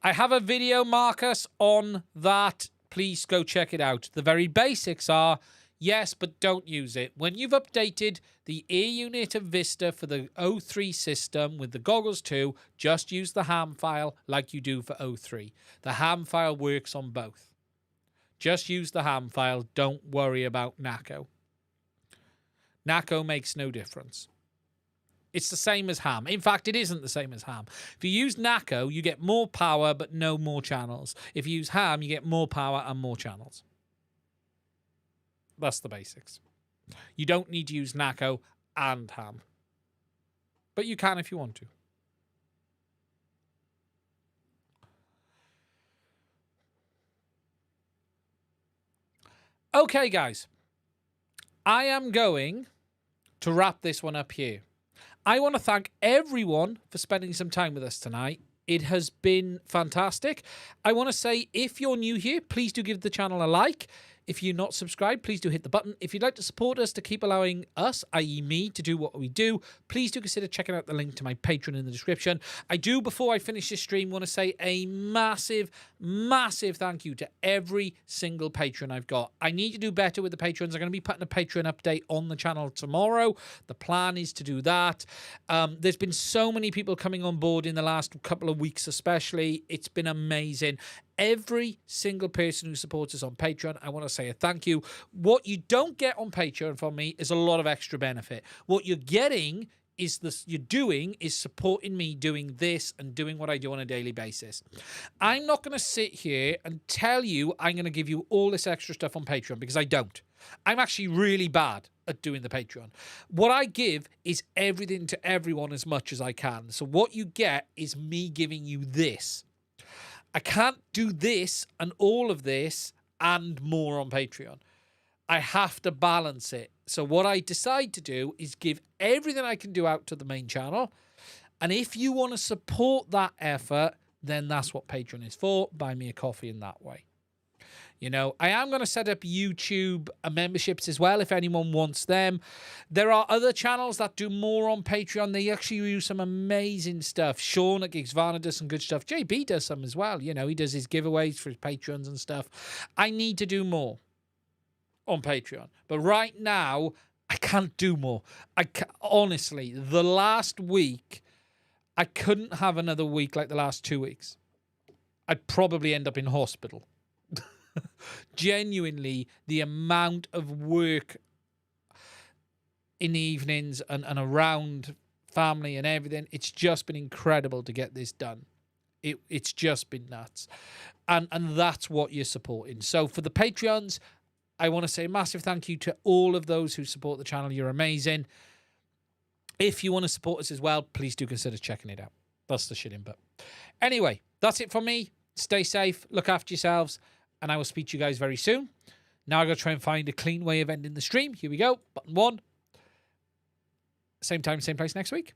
I have a video, Marcus, on that. Please go check it out. The very basics are, yes, but don't use it. When you've updated the ear unit of Vista for the O3 system with the Goggles 2, just use the ham file like you do for O3. The ham file works on both. Just use the ham file. Don't worry about NACO. NACO makes no difference. It's the same as ham. In fact, it isn't the same as ham. If you use NACO, you get more power but no more channels. If you use ham, you get more power and more channels. That's the basics. You don't need to use NACO and ham. But you can if you want to. Okay, guys. I am going to wrap this one up here. I want to thank everyone for spending some time with us tonight. It has been fantastic. I want to say, if you're new here, please do give the channel a like. If you're not subscribed, please do hit the button. If you'd like to support us to keep allowing us, i.e. me, to do what we do, please do consider checking out the link to my Patreon in the description. I do, before I finish this stream, want to say a massive, massive thank you to every single patron I've got. I need to do better with the patrons. I'm going to be putting a Patreon update on the channel tomorrow. The plan is to do that. There's been so many people coming on board in the last couple of weeks especially. It's been amazing. every single person who supports us on Patreon, I want to say a thank you. What you don't get on Patreon from me is a lot of extra benefit. What you're getting is supporting me doing this and doing what I do on a daily basis. I'm not going to sit here and tell you I'm going to give you all this extra stuff on Patreon, because I don't. I'm actually really bad at doing the Patreon. What I give is everything to everyone as much as I can. So what you get is me giving you this. I can't do this and all of this and more on Patreon. I have to balance it. So what I decide to do is give everything I can do out to the main channel. And if you want to support that effort, then that's what Patreon is for. Buy me a coffee in that way. You know, I am going to set up YouTube memberships as well if anyone wants them. There are other channels that do more on Patreon. They actually use some amazing stuff. Sean at Gigsvana does some good stuff. JB does some as well. You know, he does his giveaways for his patrons and stuff. I need to do more on Patreon. But right now, I can't do more. Honestly, the last week, I couldn't have another week like the last 2 weeks. I'd probably end up in hospital. Genuinely, the amount of work in the evenings and around family and everything, it's just been incredible to get this done. It's just been nuts. And that's what you're supporting. So for the Patreons, I want to say a massive thank you to all of those who support the channel. You're amazing. If you want to support us as well, please do consider checking it out. That's the shit in. But anyway, that's it from me. Stay safe. Look after yourselves. And I will speak to you guys very soon. Now I got to try and find a clean way of ending the stream. Here we go. Button 1. Same time, same place next week.